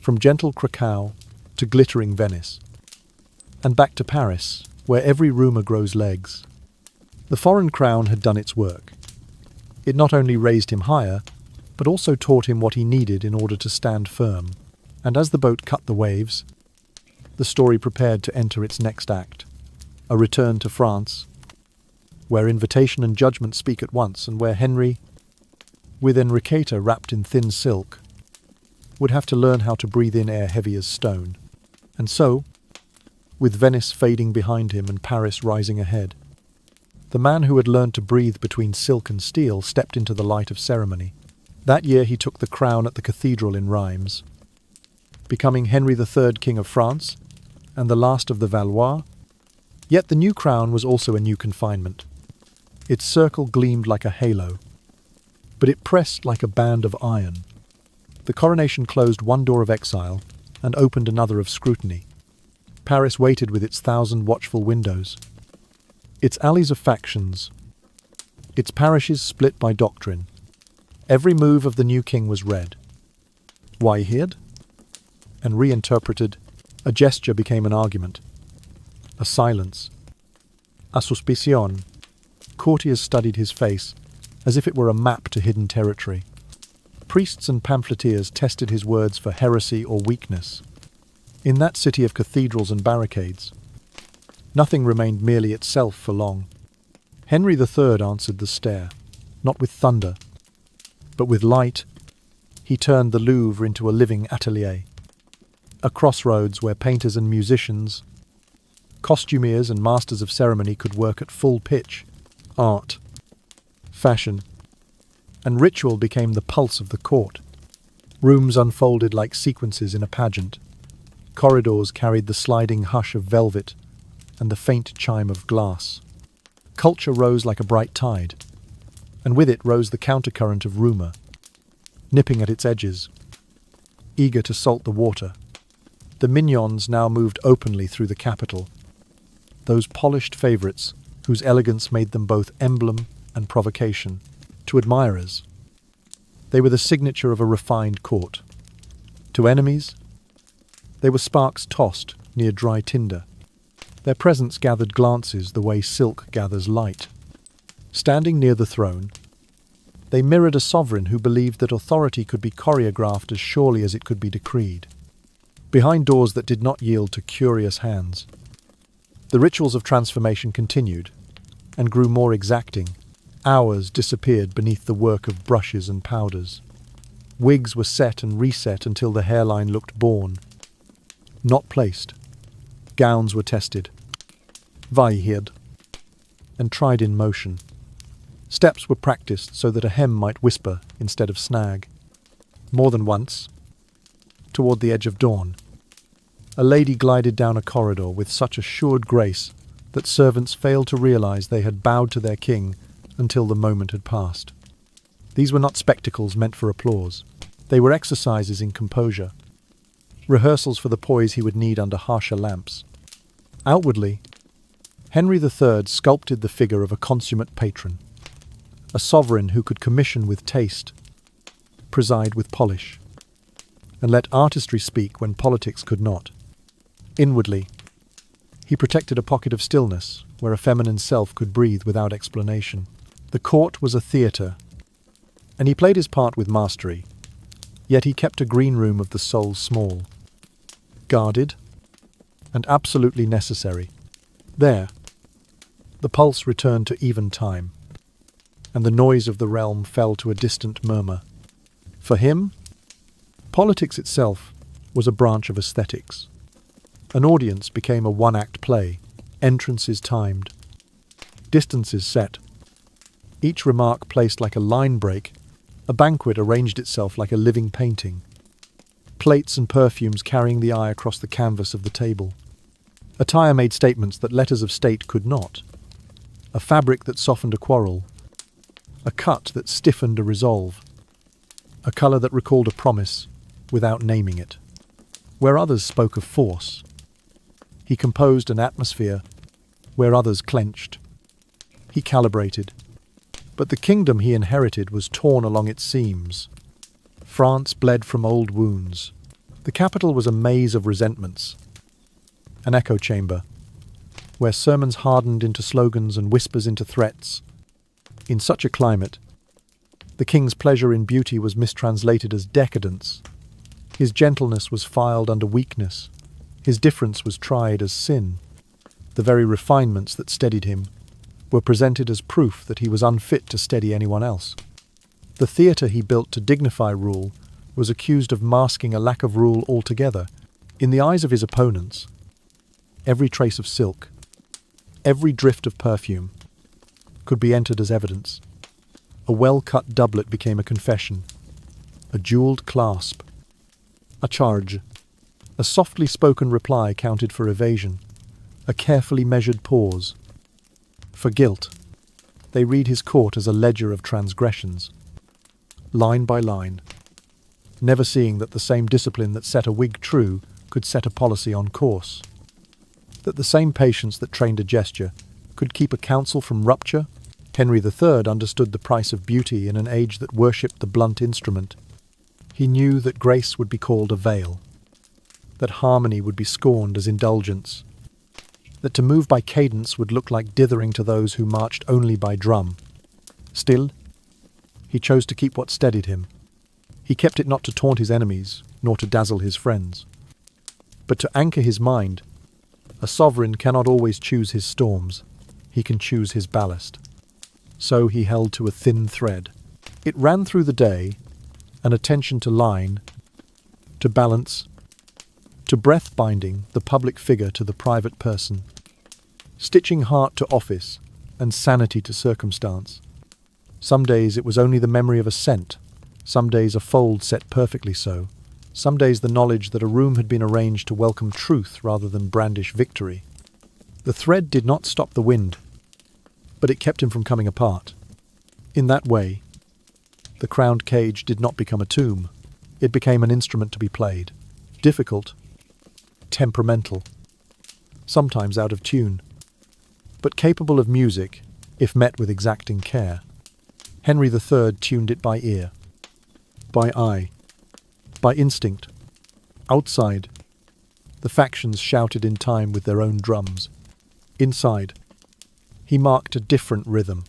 from gentle Krakow to glittering Venice, and back to Paris, where every rumour grows legs. The foreign crown had done its work. It not only raised him higher, but also taught him what he needed in order to stand firm. And as the boat cut the waves, the story prepared to enter its next act, a return to France, where invitation and judgment speak at once, and where Henry, with Enriqueta wrapped in thin silk, would have to learn how to breathe in air heavy as stone. And so, with Venice fading behind him and Paris rising ahead, the man who had learned to breathe between silk and steel stepped into the light of ceremony. That year he took the crown at the cathedral in Reims, becoming Henry III, King of France, and the last of the Valois. Yet the new crown was also a new confinement. Its circle gleamed like a halo, but it pressed like a band of iron. The coronation closed one door of exile and opened another of scrutiny. Paris waited with its 1,000 watchful windows, its alleys of factions, its parishes split by doctrine. Every move of the new king was read. Why hid? And reinterpreted. A gesture became an argument, a silence, a suspicion. Courtiers studied his face as if it were a map to hidden territory. Priests and pamphleteers tested his words for heresy or weakness. In that city of cathedrals and barricades, nothing remained merely itself for long. Henry III answered the stare, not with thunder, but with light. He turned the Louvre into a living atelier, a crossroads where painters and musicians, costumiers and masters of ceremony could work at full pitch. Art, fashion, and ritual became the pulse of the court. Rooms unfolded like sequences in a pageant. Corridors carried the sliding hush of velvet and the faint chime of glass. Culture rose like a bright tide, and with it rose the countercurrent of rumour, nipping at its edges, eager to salt the water. The mignons now moved openly through the capital, those polished favourites whose elegance made them both emblem and provocation. To admirers, they were the signature of a refined court. To enemies, they were sparks tossed near dry tinder. Their presence gathered glances the way silk gathers light. Standing near the throne, they mirrored a sovereign who believed that authority could be choreographed as surely as it could be decreed. Behind doors that did not yield to curious hands, the rituals of transformation continued and grew more exacting. Hours disappeared beneath the work of brushes and powders. Wigs were set and reset until the hairline looked born, not placed. Gowns were tested, wavered, and tried in motion. Steps were practiced so that a hem might whisper instead of snag. More than once, toward the edge of dawn, a lady glided down a corridor with such assured grace that servants failed to realize they had bowed to their king until the moment had passed. These were not spectacles meant for applause. They were exercises in composure, rehearsals for the poise he would need under harsher lamps. Outwardly, Henry III sculpted the figure of a consummate patron, a sovereign who could commission with taste, preside with polish, and let artistry speak when politics could not. Inwardly, he protected a pocket of stillness where a feminine self could breathe without explanation. The court was a theatre, and he played his part with mastery, yet he kept a green room of the soul small, guarded, and absolutely necessary. There, the pulse returned to even time, and the noise of the realm fell to a distant murmur. For him, politics itself was a branch of aesthetics. An audience became a one-act play, entrances timed, distances set, each remark placed like a line break. A banquet arranged itself like a living painting, plates and perfumes carrying the eye across the canvas of the table. Attire made statements that letters of state could not. A fabric that softened a quarrel, a cut that stiffened a resolve, a colour that recalled a promise without naming it. Where others spoke of force, he composed an atmosphere. Where others clenched, he calibrated. But the kingdom he inherited was torn along its seams. France bled from old wounds. The capital was a maze of resentments, an echo chamber, where sermons hardened into slogans and whispers into threats. In such a climate, the king's pleasure in beauty was mistranslated as decadence. His gentleness was filed under weakness. His difference was tried as sin. The very refinements that steadied him were presented as proof that he was unfit to steady anyone else. The theatre he built to dignify rule was accused of masking a lack of rule altogether. In the eyes of his opponents, every trace of silk, every drift of perfume, could be entered as evidence. A well-cut doublet became a confession, a jewelled clasp, a charge. A softly spoken reply counted for evasion, a carefully measured pause. For guilt, they read his court as a ledger of transgressions, line by line, never seeing that the same discipline that set a wig true could set a policy on course, that the same patience that trained a gesture could keep a counsel from rupture. Henry III understood the price of beauty in an age that worshipped the blunt instrument. He knew that grace would be called a veil, that harmony would be scorned as indulgence, that to move by cadence would look like dithering to those who marched only by drum. Still, he chose to keep what steadied him. He kept it not to taunt his enemies, nor to dazzle his friends, But to anchor his mind, a sovereign cannot always choose his storms. He can choose his ballast. So he held to a thin thread. It ran through the day, an attention to line, to balance, to breath binding the public figure to the private person, stitching heart to office and sanity to circumstance. Some days it was only the memory of a scent, some days a fold set perfectly so, some days the knowledge that a room had been arranged to welcome truth rather than brandish victory. The thread did not stop the wind, but it kept him from coming apart. In that way, the crowned cage did not become a tomb. It became an instrument to be played. Difficult, temperamental, sometimes out of tune, but capable of music if met with exacting care. Henry III tuned it by ear, by eye, by instinct. Outside, the factions shouted in time with their own drums. Inside, he marked a different rhythm,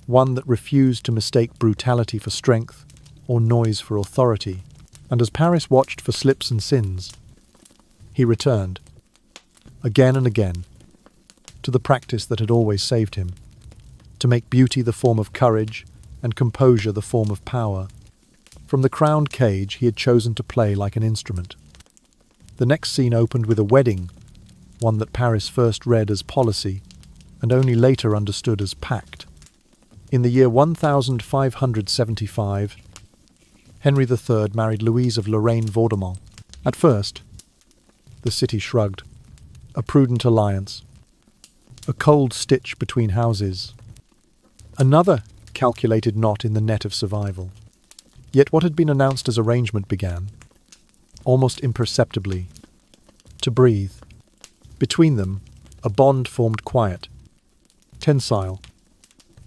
one that refused to mistake brutality for strength or noise for authority. And as Paris watched for slips and sins, he returned, again and again, to the practice that had always saved him, to make beauty the form of courage and composure the form of power. From the crowned cage he had chosen to play like an instrument. The next scene opened with a wedding, one that Paris first read as policy and only later understood as pact. In the year 1575, Henry III married Louise of Lorraine-Vaudemont. At first, the city shrugged. A prudent alliance. A cold stitch between houses. Another calculated knot in the net of survival. Yet what had been announced as arrangement began, almost imperceptibly, to breathe. Between them, a bond formed quiet, tensile,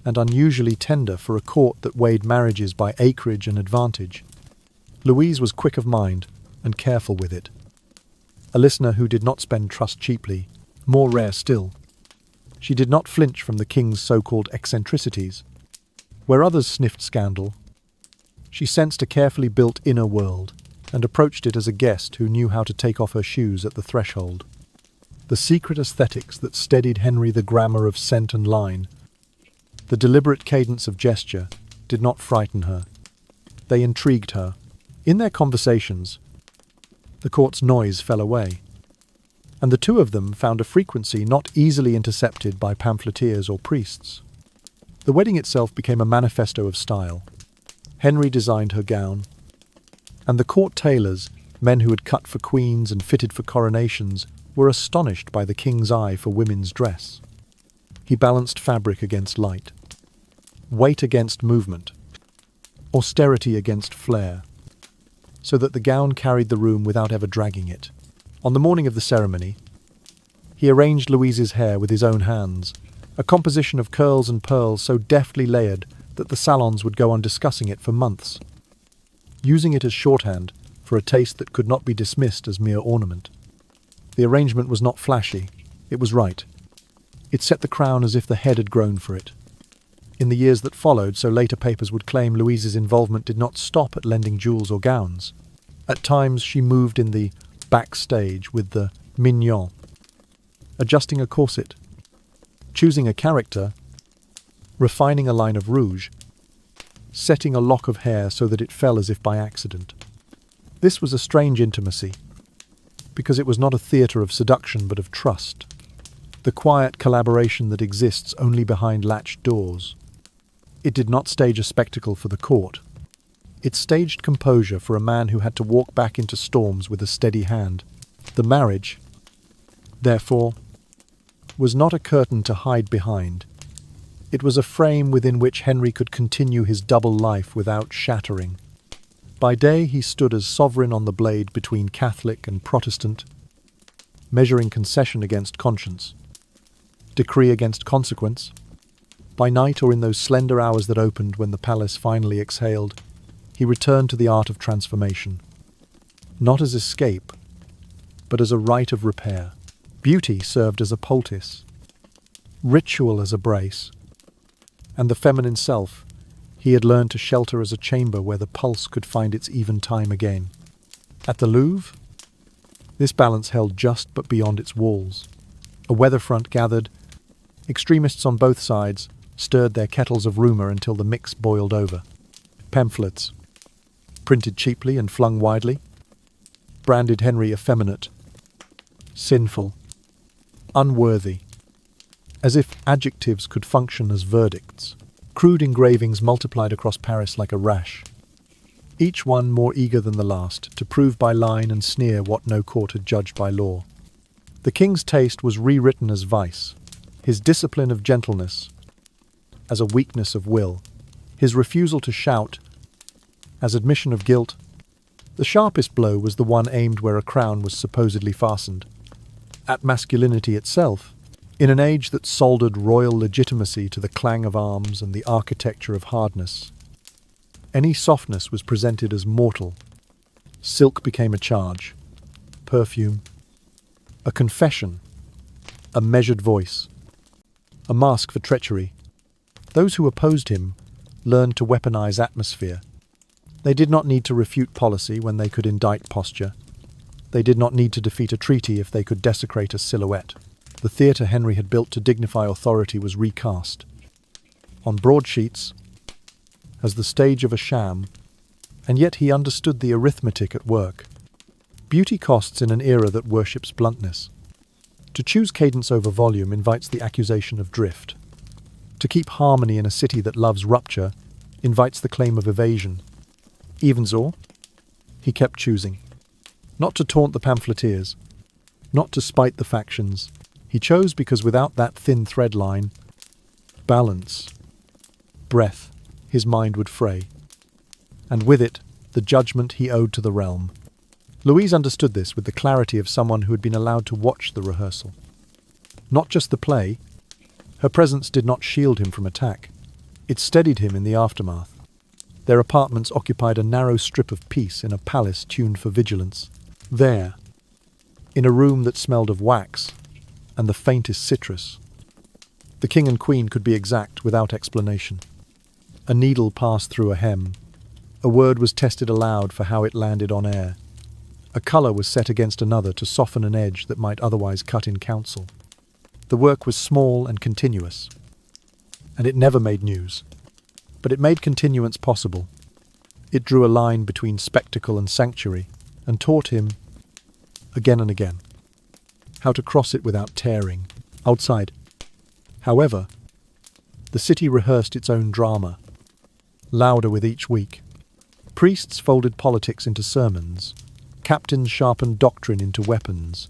and unusually tender for a court that weighed marriages by acreage and advantage. Louise was quick of mind and careful with it. A listener who did not spend trust cheaply, more rare still. She did not flinch from the king's so-called eccentricities. Where others sniffed scandal, she sensed a carefully built inner world and approached it as a guest who knew how to take off her shoes at the threshold. The secret aesthetics that steadied Henry, the grammar of scent and line, the deliberate cadence of gesture, did not frighten her. They intrigued her. In their conversations, the court's noise fell away, and the two of them found a frequency not easily intercepted by pamphleteers or priests. The wedding itself became a manifesto of style. Henry designed her gown, and the court tailors, men who had cut for queens and fitted for coronations, were astonished by the king's eye for women's dress. He balanced fabric against light, weight against movement, austerity against flair, so that the gown carried the room without ever dragging it. On the morning of the ceremony, he arranged Louise's hair with his own hands, a composition of curls and pearls so deftly layered that the salons would go on discussing it for months, using it as shorthand for a taste that could not be dismissed as mere ornament. The arrangement was not flashy, it was right. It set the crown as if the head had grown for it. In the years that followed, so later papers would claim, Louise's involvement did not stop at lending jewels or gowns. At times she moved in the backstage with the mignons, adjusting a corset, choosing a character, refining a line of rouge, setting a lock of hair so that it fell as if by accident. This was a strange intimacy, because it was not a theatre of seduction but of trust, the quiet collaboration that exists only behind latched doors. It did not stage a spectacle for the court. It staged composure for a man who had to walk back into storms with a steady hand. The marriage, therefore, was not a curtain to hide behind. It was a frame within which Henry could continue his double life without shattering. By day he stood as sovereign on the blade between Catholic and Protestant, measuring concession against conscience, decree against consequence. By night, or in those slender hours that opened when the palace finally exhaled, he returned to the art of transformation, not as escape, but as a rite of repair. Beauty served as a poultice, ritual as a brace, and the feminine self he had learned to shelter as a chamber where the pulse could find its even time again. At the Louvre, This balance held just but beyond its walls. A weather front gathered. Extremists on both sides stirred their kettles of rumour until the mix boiled over. Pamphlets, printed cheaply and flung widely, branded Henry effeminate, sinful, unworthy, as if adjectives could function as verdicts. Crude engravings multiplied across Paris like a rash, each one more eager than the last to prove by line and sneer what no court had judged by law. The king's taste was rewritten as vice, his discipline of gentleness as a weakness of will, his refusal to shout as admission of guilt. The sharpest blow was the one aimed where a crown was supposedly fastened, at masculinity itself, in an age that soldered royal legitimacy to the clang of arms and the architecture of hardness. Any softness was presented as mortal. Silk became a charge, perfume, a confession, a measured voice, a mask for treachery. Those who opposed him learned to weaponize atmosphere. They did not need to refute policy when they could indict posture. They did not need to defeat a treaty if they could desecrate a silhouette. The theatre Henry had built to dignify authority was recast, on broadsheets, as the stage of a sham, and yet he understood the arithmetic at work. Beauty costs in an era that worships bluntness. To choose cadence over volume invites the accusation of drift. To keep harmony in a city that loves rupture invites the claim of evasion. Even so, he kept choosing. Not to taunt the pamphleteers, not to spite the factions. He chose because without that thin thread line, balance, breath, his mind would fray. And with it, the judgment he owed to the realm. Louise understood this with the clarity of someone who had been allowed to watch the rehearsal. Not just the play. Her presence did not shield him from attack. It steadied him in the aftermath. Their apartments occupied a narrow strip of peace in a palace tuned for vigilance. There, in a room that smelled of wax and the faintest citrus, the king and queen could be exact without explanation. A needle passed through a hem. A word was tested aloud for how it landed on air. A colour was set against another to soften an edge that might otherwise cut in counsel. The work was small and continuous, and it never made news. But it made continuance possible. It drew a line between spectacle and sanctuary, and taught him, again and again, how to cross it without tearing. Outside, however, the city rehearsed its own drama, louder with each week. Priests folded politics into sermons. Captains sharpened doctrine into weapons.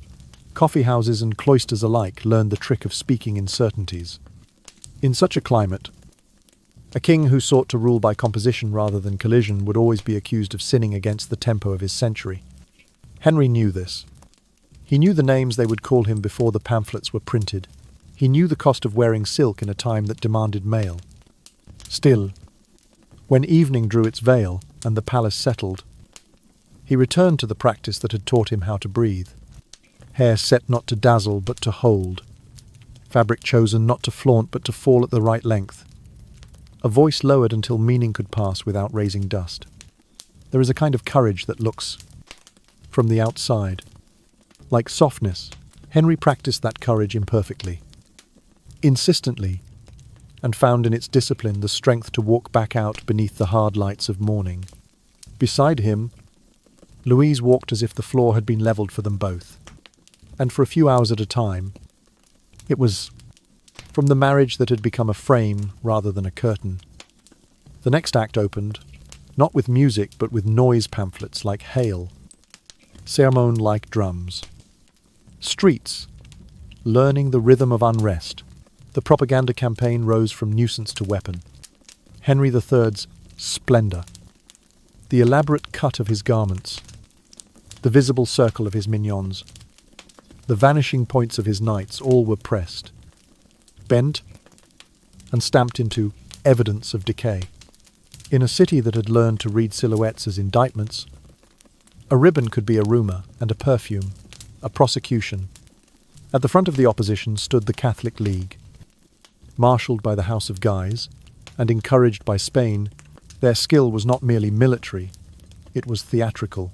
Coffeehouses and cloisters alike learned the trick of speaking in certainties. In such a climate, a king who sought to rule by composition rather than collision would always be accused of sinning against the tempo of his century. Henry knew this. He knew the names they would call him before the pamphlets were printed. He knew the cost of wearing silk in a time that demanded mail. Still, when evening drew its veil and the palace settled, he returned to the practice that had taught him how to breathe. Hair set not to dazzle but to hold. Fabric chosen not to flaunt but to fall at the right length. A voice lowered until meaning could pass without raising dust. There is a kind of courage that looks from the outside. Like softness, Henry practiced that courage imperfectly, insistently, and found in its discipline the strength to walk back out beneath the hard lights of morning. Beside him, Louise walked as if the floor had been levelled for them both. And for a few hours at a time, it was from the marriage that had become a frame rather than a curtain. The next act opened, not with music but with noise pamphlets like hail, sermon like drums. Streets, learning the rhythm of unrest. The propaganda campaign rose from nuisance to weapon. Henry III's splendour, the elaborate cut of his garments, the visible circle of his mignons, the vanishing points of his knights, all were pressed, bent, and stamped into evidence of decay. In a city that had learned to read silhouettes as indictments, a ribbon could be a rumour and a perfume, a prosecution. At the front of the opposition stood the Catholic League. Marshalled by the House of Guise and encouraged by Spain, their skill was not merely military, it was theatrical.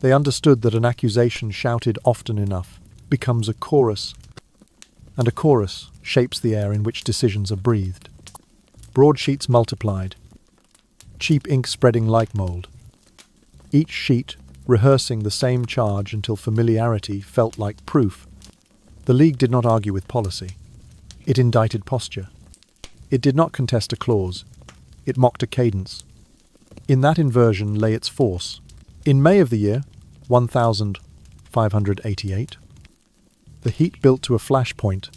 They understood that an accusation shouted often enough becomes a chorus, and a chorus shapes the air in which decisions are breathed. Broadsheets multiplied, cheap ink spreading like mould. Each sheet rehearsing the same charge until familiarity felt like proof. The League did not argue with policy. It indicted posture. It did not contest a clause. It mocked a cadence. In that inversion lay its force. In May of the year 1588, the heat built to a flashpoint.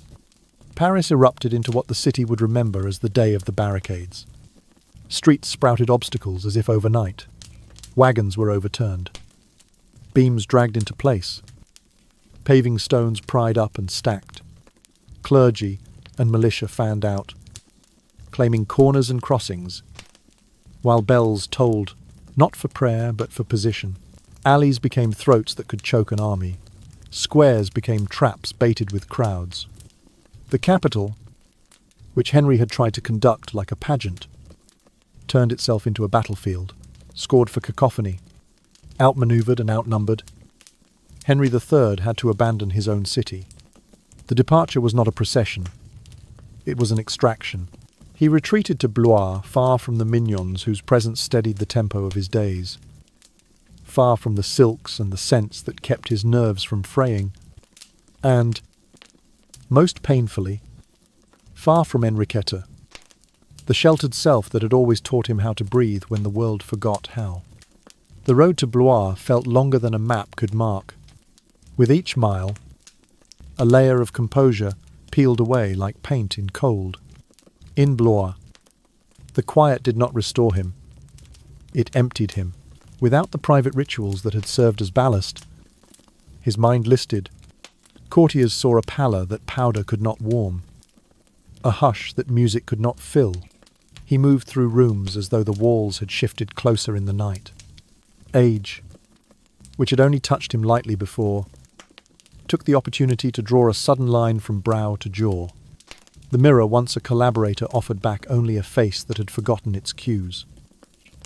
Paris erupted into what the city would remember as the day of the barricades. Streets sprouted obstacles as if overnight. Wagons were overturned. Beams dragged into place. Paving stones pried up and stacked. Clergy and militia fanned out, claiming corners and crossings, while bells tolled, not for prayer but for position. Alleys became throats that could choke an army. Squares became traps baited with crowds. The capital, which Henry had tried to conduct like a pageant, turned itself into a battlefield, scored for cacophony. Outmaneuvered and outnumbered, Henry III had to abandon his own city. The departure was not a procession. It was an extraction. He retreated to Blois, far from the mignons whose presence steadied the tempo of his days, far from the silks and the scents that kept his nerves from fraying, and, most painfully, far from Enriqueta, the sheltered self that had always taught him how to breathe when the world forgot how. The road to Blois felt longer than a map could mark. With each mile, a layer of composure peeled away like paint in cold. In Blois, the quiet did not restore him. It emptied him. Without the private rituals that had served as ballast, his mind listed. Courtiers saw a pallor that powder could not warm, a hush that music could not fill. He moved through rooms as though the walls had shifted closer in the night. Age, which had only touched him lightly before, took the opportunity to draw a sudden line from brow to jaw. The mirror, once a collaborator, offered back only a face that had forgotten its cues.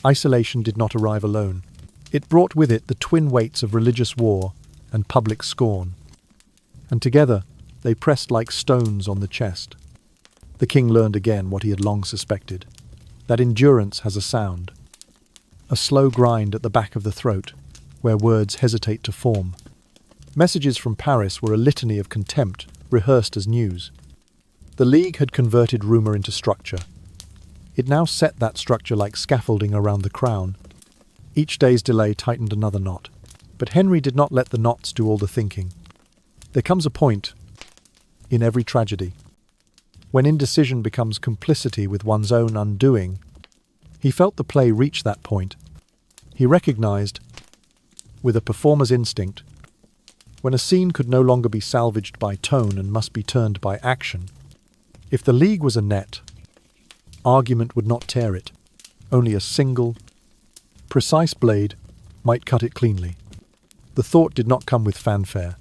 Isolation did not arrive alone. It brought with it the twin weights of religious war and public scorn. And together they pressed like stones on the chest. The king learned again what he had long suspected, that endurance has a sound. A slow grind at the back of the throat, where words hesitate to form. Messages from Paris were a litany of contempt, rehearsed as news. The League had converted rumour into structure. It now set that structure like scaffolding around the crown. Each day's delay tightened another knot. But Henry did not let the knots do all the thinking. There comes a point, in every tragedy, when indecision becomes complicity with one's own undoing. He felt the play reach that point. He recognized, with a performer's instinct, when a scene could no longer be salvaged by tone and must be turned by action. If the League was a net, argument would not tear it. Only a single, precise blade might cut it cleanly. The thought did not come with fanfare.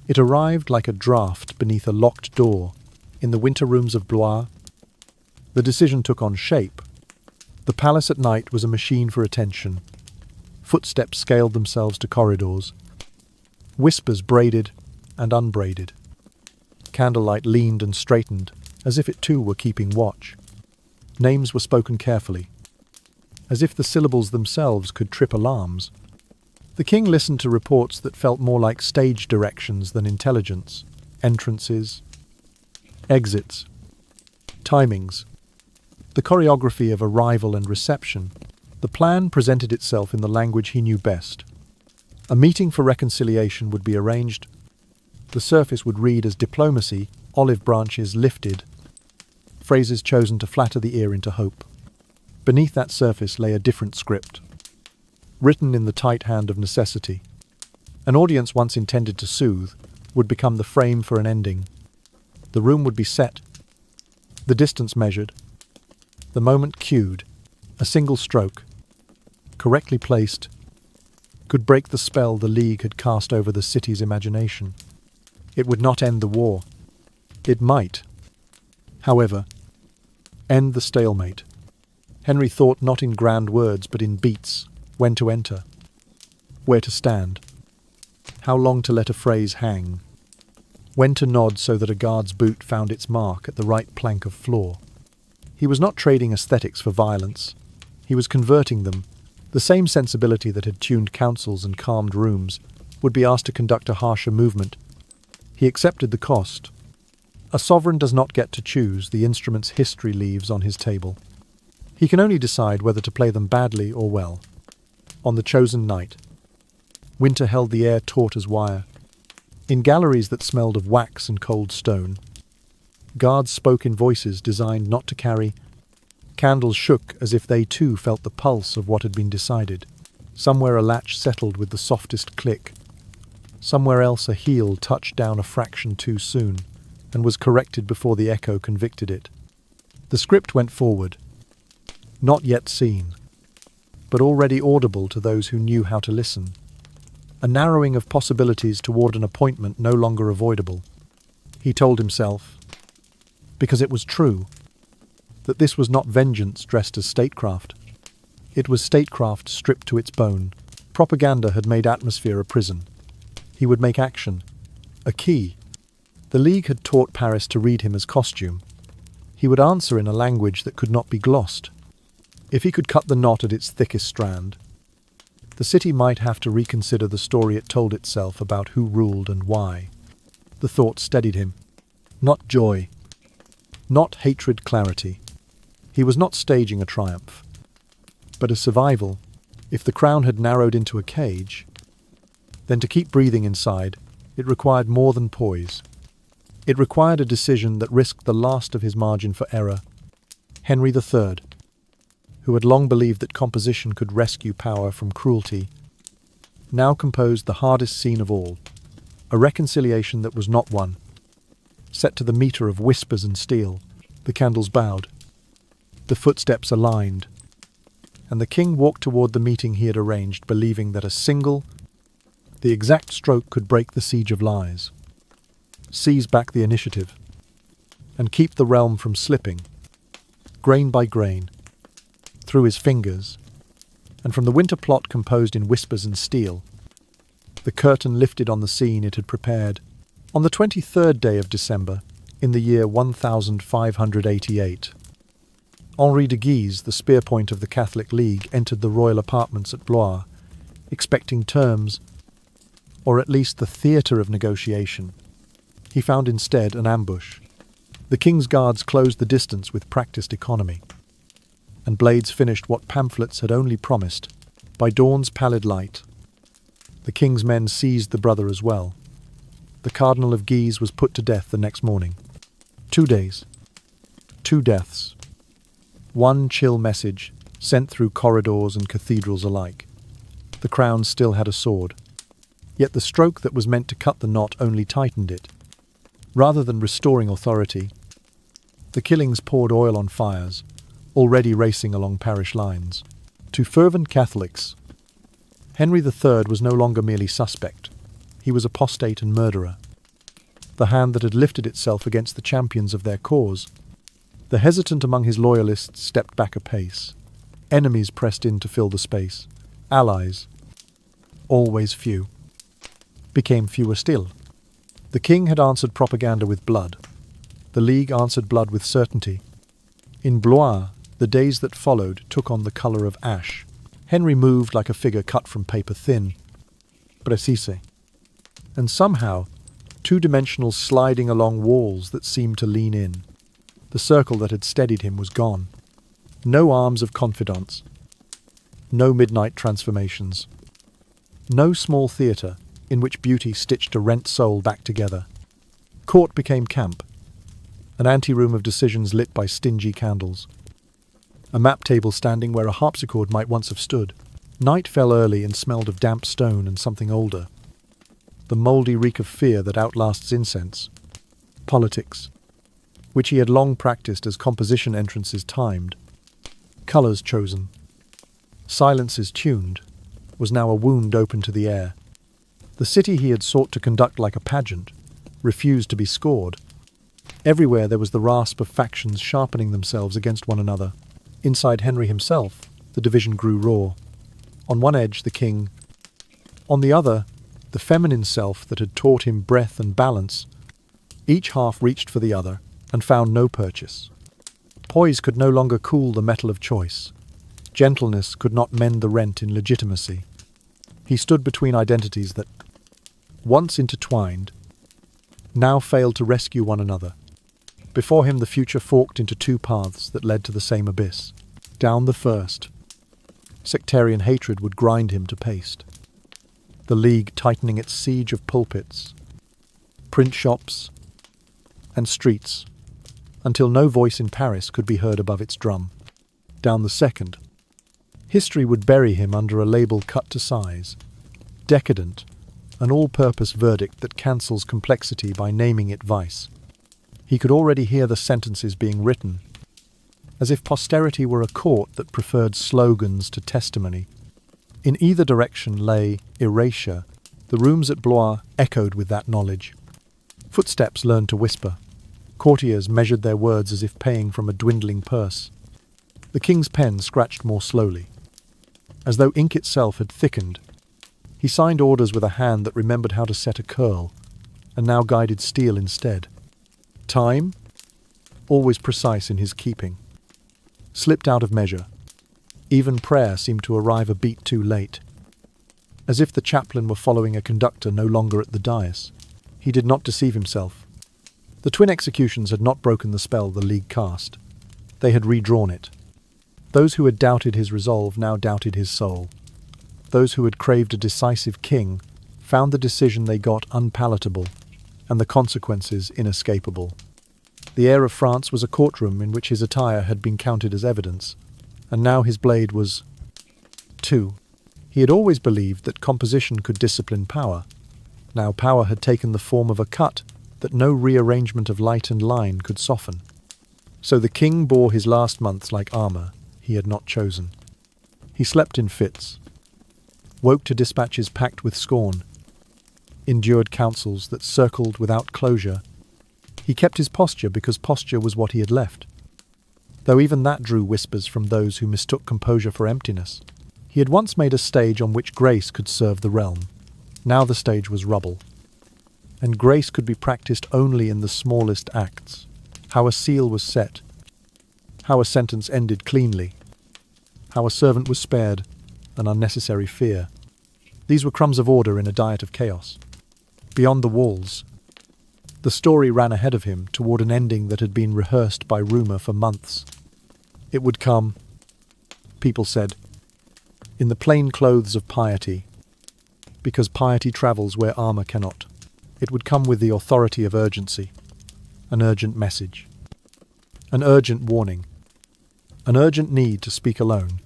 It arrived like a draught beneath a locked door in the winter rooms of Blois. The decision took on shape. The palace at night was a machine for attention. Footsteps scaled themselves to corridors. Whispers braided and unbraided. Candlelight leaned and straightened, as if it too were keeping watch. Names were spoken carefully, as if the syllables themselves could trip alarms. The king listened to reports that felt more like stage directions than intelligence. Entrances, exits, timings, the choreography of arrival and reception. The plan presented itself in the language he knew best. A meeting for reconciliation would be arranged. The surface would read as diplomacy, olive branches lifted, phrases chosen to flatter the ear into hope. Beneath that surface lay a different script, written in the tight hand of necessity. An audience once intended to soothe would become the frame for an ending. The room would be set, the distance measured, the moment cued. A single stroke, correctly placed, could break the spell the League had cast over the city's imagination. It would not end the war. It might, however, end the stalemate. Henry thought not in grand words but in beats, when to enter. Where to stand. How long to let a phrase hang. When to nod so that a guard's boot found its mark at the right plank of floor. He was not trading aesthetics for violence. He was converting them. The same sensibility that had tuned councils and calmed rooms would be asked to conduct a harsher movement. He accepted the cost. A sovereign does not get to choose the instruments history leaves on his table. He can only decide whether to play them badly or well. On the chosen night, winter held the air taut as wire. In galleries that smelled of wax and cold stone, guards spoke in voices designed not to carry. Candles shook as if they too felt the pulse of what had been decided. Somewhere a latch settled with the softest click. Somewhere else a heel touched down a fraction too soon and was corrected before the echo convicted it. The script went forward, not yet seen, but already audible to those who knew how to listen. A narrowing of possibilities toward an appointment no longer avoidable. He told himself, because it was true, that this was not vengeance dressed as statecraft. It was statecraft stripped to its bone. Propaganda had made atmosphere a prison. He would make action a key. The League had taught Paris to read him as costume. He would answer in a language that could not be glossed. If he could cut the knot at its thickest strand, the city might have to reconsider the story it told itself about who ruled and why. The thought steadied him. Not joy. Not hatred, clarity. He was not staging a triumph, but a survival. If the crown had narrowed into a cage, then to keep breathing inside, it required more than poise. It required a decision that risked the last of his margin for error. Henry III, who had long believed that composition could rescue power from cruelty, now composed the hardest scene of all, a reconciliation that was not one. Set to the meter of whispers and steel, the candles bowed, the footsteps aligned, and the king walked toward the meeting he had arranged, believing that the exact stroke could break the siege of lies, seize back the initiative, and keep the realm from slipping, grain by grain, through his fingers. And from the winter plot composed in whispers and steel, the curtain lifted on the scene it had prepared. On the 23rd day of December, in the year 1588, Henri de Guise, the spearpoint of the Catholic League, entered the royal apartments at Blois, expecting terms, or at least the theatre of negotiation. He found instead an ambush. The king's guards closed the distance with practiced economy, and blades finished what pamphlets had only promised. By dawn's pallid light, the king's men seized the brother as well. The Cardinal of Guise was put to death the next morning. 2 days. 2 deaths. One chill message sent through corridors and cathedrals alike. The crown still had a sword. Yet the stroke that was meant to cut the knot only tightened it. Rather than restoring authority, the killings poured oil on fires, already racing along parish lines. To fervent Catholics, Henry III was no longer merely suspect. He was apostate and murderer. The hand that had lifted itself against the champions of their cause. The hesitant among his loyalists stepped back a pace. Enemies pressed in to fill the space. Allies, always few, became fewer still. The king had answered propaganda with blood. The League answered blood with certainty. In Blois, the days that followed took on the colour of ash. Henry moved like a figure cut from paper thin, précis, and somehow two-dimensional, sliding along walls that seemed to lean in. The circle that had steadied him was gone. No arms of confidants. No midnight transformations. No small theatre in which beauty stitched a rent soul back together. Court became camp, an anteroom of decisions lit by stingy candles. A map table standing where a harpsichord might once have stood. Night fell early and smelled of damp stone and something older. The mouldy reek of fear that outlasts incense. Politics, which he had long practiced as composition entrances timed. Colours chosen. Silences tuned, was now a wound open to the air. The city he had sought to conduct like a pageant refused to be scored. Everywhere there was the rasp of factions sharpening themselves against one another. Inside Henry himself, the division grew raw. On one edge, the king, On the other, the feminine self that had taught him breath and balance. Each half reached for the other and found no purchase. Poise could no longer cool the metal of choice. Gentleness could not mend the rent in legitimacy. He stood between identities that, once intertwined, now failed to rescue one another. Before him the future forked into two paths that led to the same abyss. Down the first, sectarian hatred would grind him to paste. The League tightening its siege of pulpits, print shops, and streets, until no voice in Paris could be heard above its drum. Down the second, history would bury him under a label cut to size, decadent, an all-purpose verdict that cancels complexity by naming it vice. He could already hear the sentences being written, as if posterity were a court that preferred slogans to testimony. In either direction lay erasure. The rooms at Blois echoed with that knowledge. Footsteps learned to whisper. Courtiers measured their words as if paying from a dwindling purse. The king's pen scratched more slowly. As though ink itself had thickened, he signed orders with a hand that remembered how to set a curl, and now guided steel instead. Time, always precise in his keeping, slipped out of measure. Even prayer seemed to arrive a beat too late. As if the chaplain were following a conductor no longer at the dais. He did not deceive himself. The twin executions had not broken the spell the League cast. They had redrawn it. Those who had doubted his resolve now doubted his soul. Those who had craved a decisive king found the decision they got unpalatable, and the consequences inescapable. The heir of France was a courtroom in which his attire had been counted as evidence, and now his blade was... 2. He had always believed that composition could discipline power. Now power had taken the form of a cut that no rearrangement of light and line could soften. So the king bore his last months like armour he had not chosen. He slept in fits, woke to dispatches packed with scorn, endured councils that circled without closure. He kept his posture because posture was what he had left, though even that drew whispers from those who mistook composure for emptiness. He had once made a stage on which grace could serve the realm. Now the stage was rubble, and grace could be practiced only in the smallest acts. How a seal was set, how a sentence ended cleanly, how a servant was spared an unnecessary fear. These were crumbs of order in a diet of chaos. Beyond the walls, the story ran ahead of him toward an ending that had been rehearsed by rumour for months. It would come, people said, in the plain clothes of piety, because piety travels where armour cannot. It would come with the authority of urgency, an urgent message, an urgent warning, an urgent need to speak alone.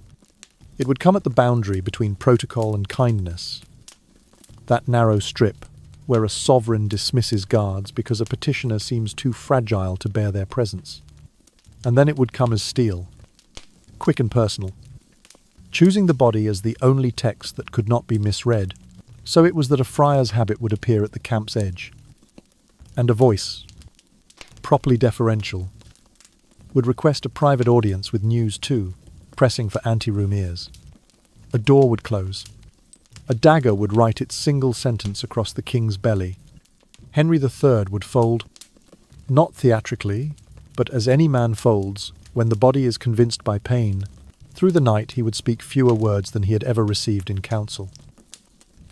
It would come at the boundary between protocol and kindness, that narrow strip where a sovereign dismisses guards because a petitioner seems too fragile to bear their presence. And then it would come as steel, quick and personal, choosing the body as the only text that could not be misread. So it was that a friar's habit would appear at the camp's edge, and a voice, properly deferential, would request a private audience with news too, pressing for anteroom ears. A door would close. A dagger would write its single sentence across the king's belly. Henry III would fold, not theatrically, but as any man folds, when the body is convinced by pain. Through the night he would speak fewer words than he had ever received in council,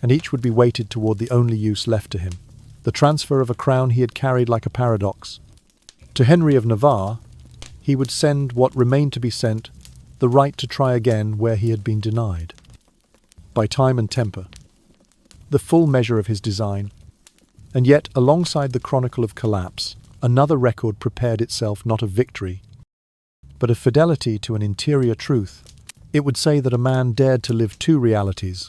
and each would be weighted toward the only use left to him, the transfer of a crown he had carried like a paradox. To Henry of Navarre, he would send what remained to be sent, the right to try again where he had been denied. By time and temper, the full measure of his design, and yet, alongside the chronicle of collapse, another record prepared itself not of victory, but of fidelity to an interior truth. It would say that a man dared to live two realities,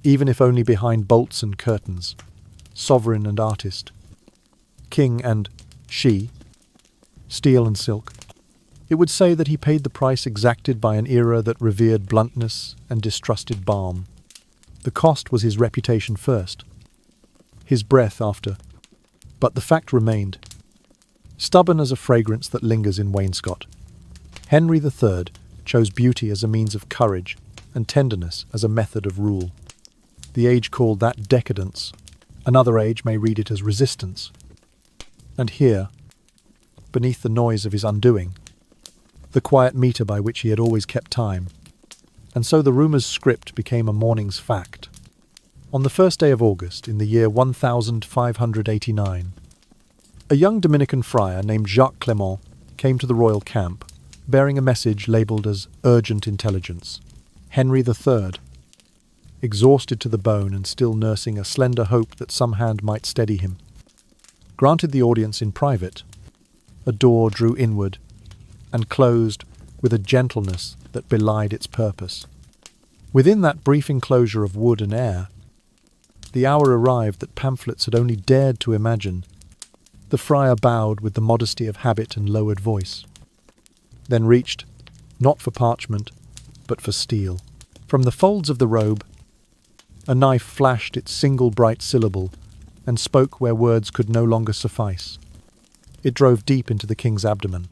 even if only behind bolts and curtains, sovereign and artist, king and she, steel and silk. It would say that he paid the price exacted by an era that revered bluntness and distrusted balm. The cost was his reputation first, his breath after. But the fact remained, stubborn as a fragrance that lingers in wainscot. Henry III chose beauty as a means of courage and tenderness as a method of rule. The age called that decadence. Another age may read it as resistance. And here, beneath the noise of his undoing, the quiet meter by which he had always kept time. And so the rumour's script became a morning's fact. On the first day of August, in the year 1589, a young Dominican friar named Jacques Clement came to the royal camp, bearing a message labelled as urgent intelligence. Henry III, exhausted to the bone and still nursing a slender hope that some hand might steady him, granted the audience in private. A door drew inward and closed with a gentleness that belied its purpose. Within that brief enclosure of wood and air, the hour arrived that pamphlets had only dared to imagine. The friar bowed with the modesty of habit and lowered voice, then reached, not for parchment, but for steel. From the folds of the robe, a knife flashed its single bright syllable and spoke where words could no longer suffice. It drove deep into the king's abdomen.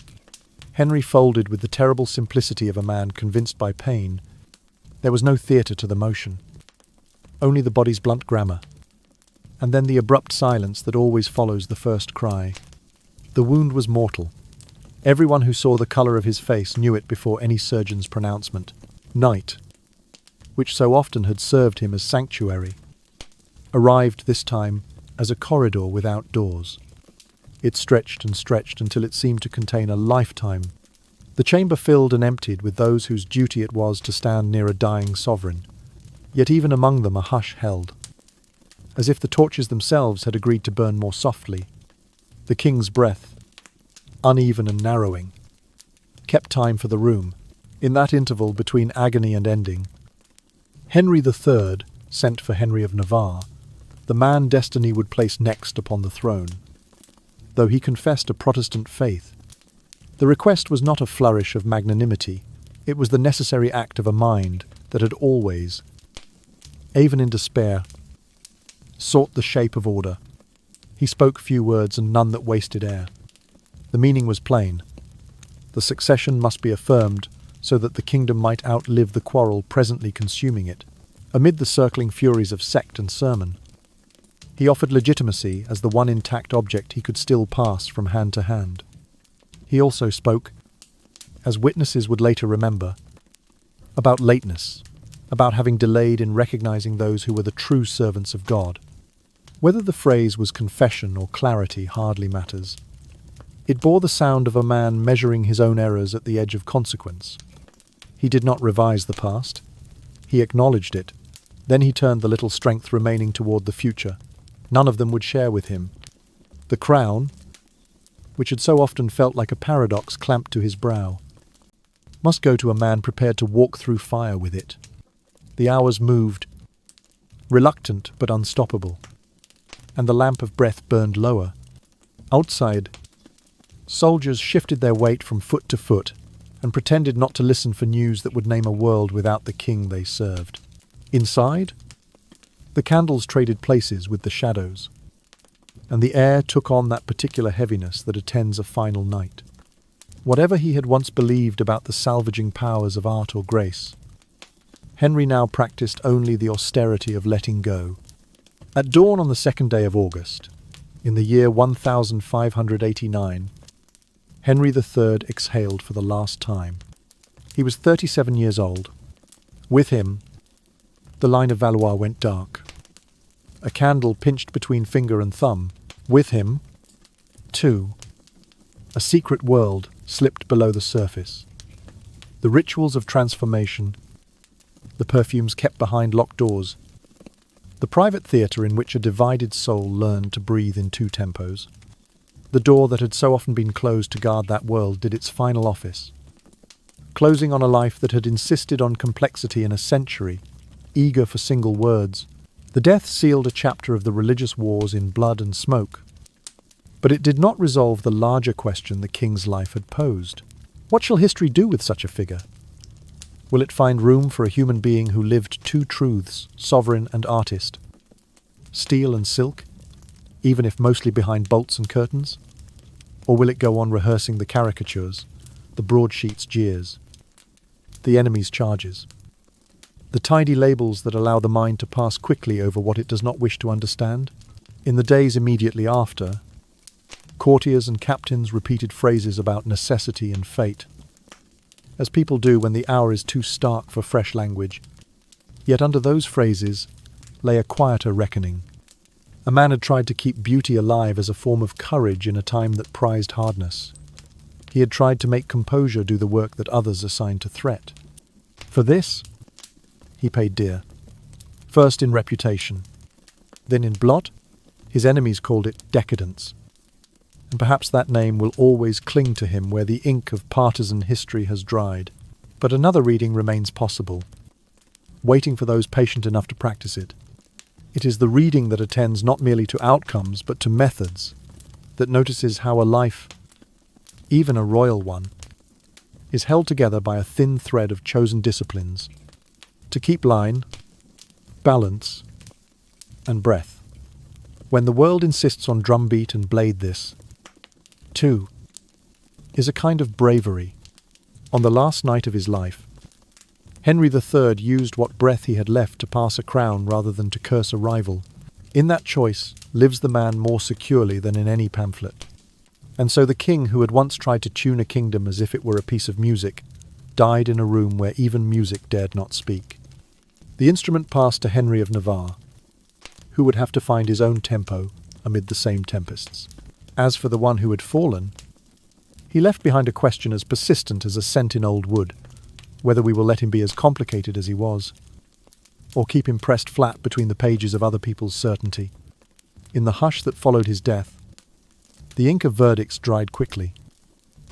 Henry folded with the terrible simplicity of a man convinced by pain. There was no theatre to the motion, only the body's blunt grammar, and then the abrupt silence that always follows the first cry. The wound was mortal. Everyone who saw the colour of his face knew it before any surgeon's pronouncement. Night, which so often had served him as sanctuary, arrived this time as a corridor without doors. It stretched and stretched until it seemed to contain a lifetime. The chamber filled and emptied with those whose duty it was to stand near a dying sovereign. Yet even among them a hush held, as if the torches themselves had agreed to burn more softly. The king's breath, uneven and narrowing, kept time for the room. In that interval between agony and ending, Henry III sent for Henry of Navarre, the man destiny would place next upon the throne. Though he confessed a Protestant faith, the request was not a flourish of magnanimity. It was the necessary act of a mind that had always, even in despair, sought the shape of order. He spoke few words and none that wasted air. The meaning was plain. The succession must be affirmed so that the kingdom might outlive the quarrel presently consuming it. Amid the circling furies of sect and sermon, he offered legitimacy as the one intact object he could still pass from hand to hand. He also spoke, as witnesses would later remember, about lateness, about having delayed in recognizing those who were the true servants of God. Whether the phrase was confession or clarity hardly matters. It bore the sound of a man measuring his own errors at the edge of consequence. He did not revise the past. He acknowledged it. Then he turned the little strength remaining toward the future. None of them would share with him. The crown, which had so often felt like a paradox clamped to his brow, must go to a man prepared to walk through fire with it. The hours moved, reluctant but unstoppable, and the lamp of breath burned lower. Outside, soldiers shifted their weight from foot to foot and pretended not to listen for news that would name a world without the king they served. Inside, the candles traded places with the shadows, and the air took on that particular heaviness that attends a final night. Whatever he had once believed about the salvaging powers of art or grace, Henry now practiced only the austerity of letting go. At dawn on the second day of August, in the year 1589, Henry III exhaled for the last time. He was 37 years old. With him, the line of Valois went dark. A candle pinched between finger and thumb. With him, too, a secret world slipped below the surface. The rituals of transformation, the perfumes kept behind locked doors, the private theatre in which a divided soul learned to breathe in two tempos. The door that had so often been closed to guard that world did its final office, closing on a life that had insisted on complexity in a century, eager for single words. The death sealed a chapter of the religious wars in blood and smoke, but it did not resolve the larger question the king's life had posed. What shall history do with such a figure? Will it find room for a human being who lived two truths, sovereign and artist, steel and silk, even if mostly behind bolts and curtains? Or will it go on rehearsing the caricatures, the broadsheet's jeers, the enemy's charges, the tidy labels that allow the mind to pass quickly over what it does not wish to understand. In the days immediately after, courtiers and captains repeated phrases about necessity and fate, as people do when the hour is too stark for fresh language. Yet under those phrases lay a quieter reckoning. A man had tried to keep beauty alive as a form of courage in a time that prized hardness. He had tried to make composure do the work that others assigned to threat. For this, he paid dear. First in reputation, then in blood. His enemies called it decadence. And perhaps that name will always cling to him where the ink of partisan history has dried. But another reading remains possible, waiting for those patient enough to practice it. It is the reading that attends not merely to outcomes but to methods, that notices how a life, even a royal one, is held together by a thin thread of chosen disciplines to keep line, balance, and breath. When the world insists on drumbeat and blade, this, too, is a kind of bravery. On the last night of his life, Henry III used what breath he had left to pass a crown rather than to curse a rival. In that choice lives the man more securely than in any pamphlet. And so the king who had once tried to tune a kingdom as if it were a piece of music died in a room where even music dared not speak. The instrument passed to Henry of Navarre, who would have to find his own tempo amid the same tempests. As for the one who had fallen, he left behind a question as persistent as a scent in old wood, whether we will let him be as complicated as he was, or keep him pressed flat between the pages of other people's certainty. In the hush that followed his death, the ink of verdicts dried quickly.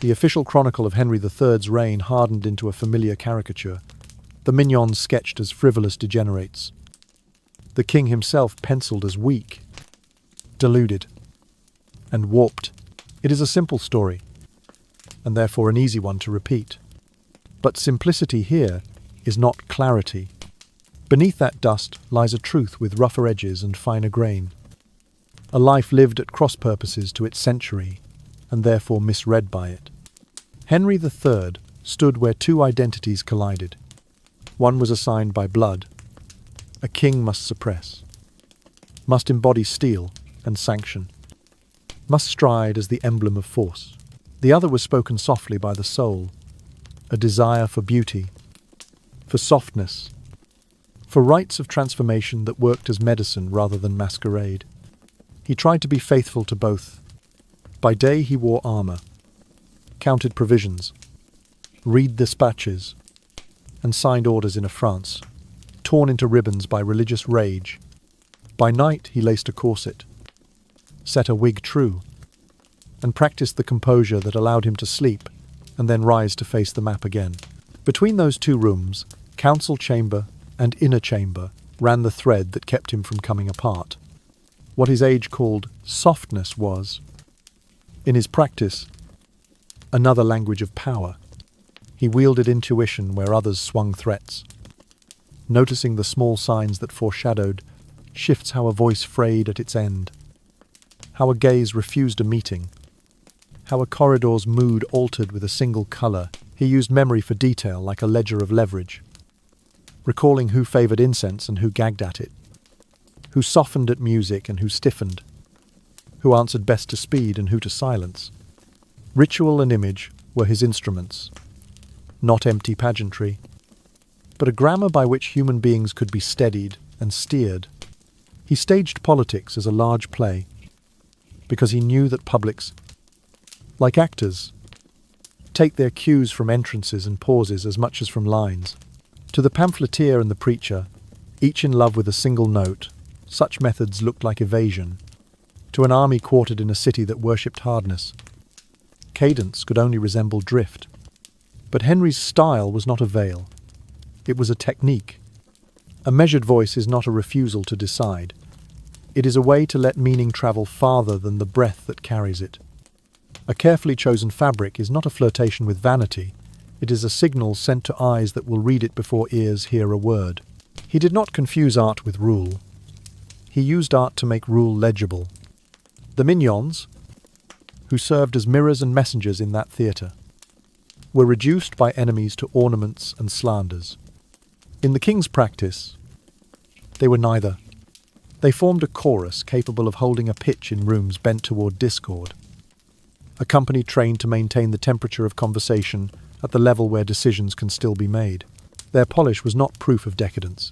The official chronicle of Henry III's reign hardened into a familiar caricature, the mignons sketched as frivolous degenerates, the king himself penciled as weak, deluded, and warped. It is a simple story, and therefore an easy one to repeat. But simplicity here is not clarity. Beneath that dust lies a truth with rougher edges and finer grain. A life lived at cross purposes to its century, and therefore misread by it. Henry III stood where two identities collided. One was assigned by blood. A king must suppress, must embody steel and sanction, must stride as the emblem of force. The other was spoken softly by the soul, a desire for beauty, for softness, for rites of transformation that worked as medicine rather than masquerade. He tried to be faithful to both. By day he wore armor, counted provisions, read dispatches, and signed orders in a France torn into ribbons by religious rage. By night he laced a corset, set a wig true, and practiced the composure that allowed him to sleep and then rise to face the map again. Between those two rooms, council chamber and inner chamber, ran the thread that kept him from coming apart. What his age called softness was, in his practice, another language of power. He wielded intuition where others swung threats, noticing the small signs that foreshadowed shifts how a voice frayed at its end, how a gaze refused a meeting, how a corridor's mood altered with a single colour. He used memory for detail like a ledger of leverage, recalling who favoured incense and who gagged at it, who softened at music and who stiffened, who answered best to speed and who to silence. Ritual and image were his instruments, not empty pageantry, but a grammar by which human beings could be steadied and steered. He staged politics as a large play, because he knew that publics, like actors, take their cues from entrances and pauses as much as from lines. To the pamphleteer and the preacher, each in love with a single note, such methods looked like evasion. To an army quartered in a city that worshipped hardness, cadence could only resemble drift. But Henry's style was not a veil. It was a technique. A measured voice is not a refusal to decide. It is a way to let meaning travel farther than the breath that carries it. A carefully chosen fabric is not a flirtation with vanity. It is a signal sent to eyes that will read it before ears hear a word. He did not confuse art with rule. He used art to make rule legible. The mignons, who served as mirrors and messengers in that theatre, were reduced by enemies to ornaments and slanders. In the king's practice, they were neither. They formed a chorus capable of holding a pitch in rooms bent toward discord. A company trained to maintain the temperature of conversation at the level where decisions can still be made. Their polish was not proof of decadence.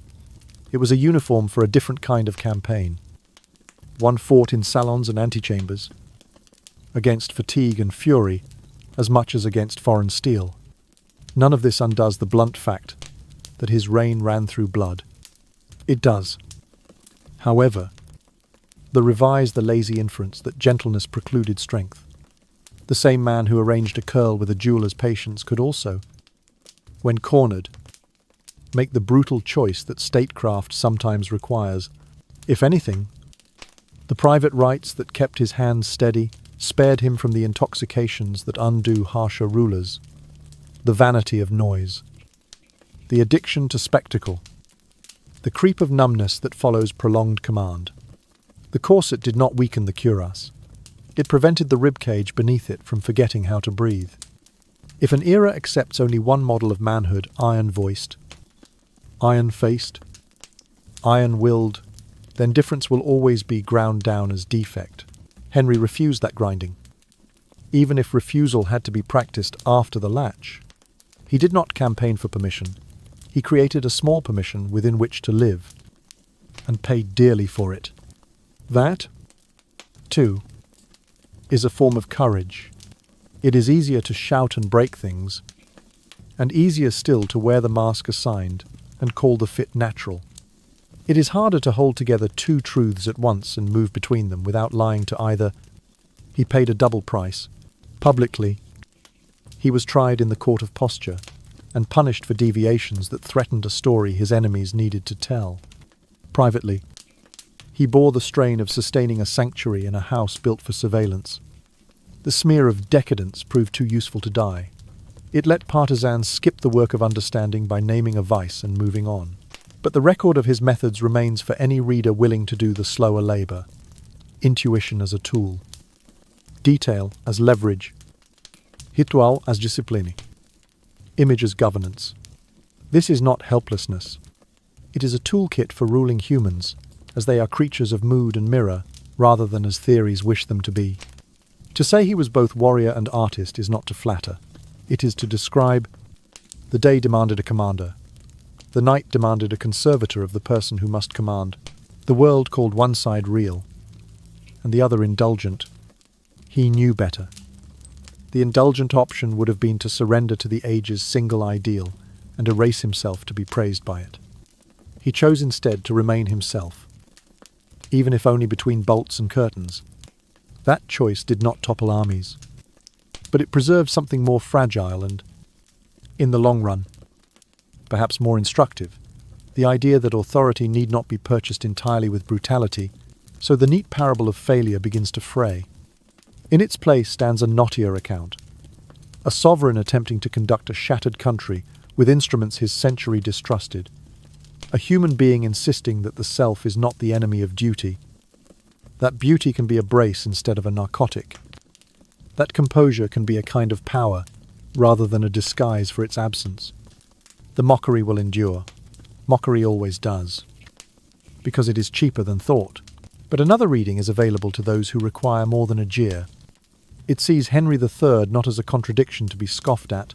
It was a uniform for a different kind of campaign. One fought in salons and antechambers, against fatigue and fury, as much as against foreign steel. None of this undoes the blunt fact that his reign ran through blood. It does. However, revises the lazy inference that gentleness precluded strength. The same man who arranged a curl with a jeweller's patience could also, when cornered, make the brutal choice that statecraft sometimes requires. If anything, the private rights that kept his hands steady spared him from the intoxications that undo harsher rulers, the vanity of noise, the addiction to spectacle, the creep of numbness that follows prolonged command. The corset did not weaken the cuirass. It prevented the ribcage beneath it from forgetting how to breathe. If an era accepts only one model of manhood, iron-voiced, iron-faced, iron-willed, then difference will always be ground down as defect. Henry refused that grinding, even if refusal had to be practiced after the latch. He did not campaign for permission. He created a small permission within which to live, and paid dearly for it. That, too, is a form of courage. It is easier to shout and break things, and easier still to wear the mask assigned and call the fit natural. It is harder to hold together two truths at once and move between them without lying to either. He paid a double price. Publicly, he was tried in the court of posture and punished for deviations that threatened a story his enemies needed to tell. Privately, he bore the strain of sustaining a sanctuary in a house built for surveillance. The smear of decadence proved too useful to die. It let partisans skip the work of understanding by naming a vice and moving on. But the record of his methods remains for any reader willing to do the slower labor. Intuition as a tool. Detail as leverage. Ritual as discipline. Image as governance. This is not helplessness. It is a toolkit for ruling humans, as they are creatures of mood and mirror, rather than as theories wish them to be. To say he was both warrior and artist is not to flatter. It is to describe. The day demanded a commander. The night demanded a conservator of the person who must command. The world called one side real, and the other indulgent. He knew better. The indulgent option would have been to surrender to the age's single ideal and erase himself to be praised by it. He chose instead to remain himself, even if only between bolts and curtains. That choice did not topple armies, but it preserved something more fragile and, in the long run, perhaps more instructive, the idea that authority need not be purchased entirely with brutality, so the neat parable of failure begins to fray. In its place stands a knottier account. A sovereign attempting to conduct a shattered country with instruments his century distrusted. A human being insisting that the self is not the enemy of duty. That beauty can be a brace instead of a narcotic. That composure can be a kind of power rather than a disguise for its absence. The mockery will endure. Mockery always does, because it is cheaper than thought. But another reading is available to those who require more than a jeer. It sees Henry III not as a contradiction to be scoffed at,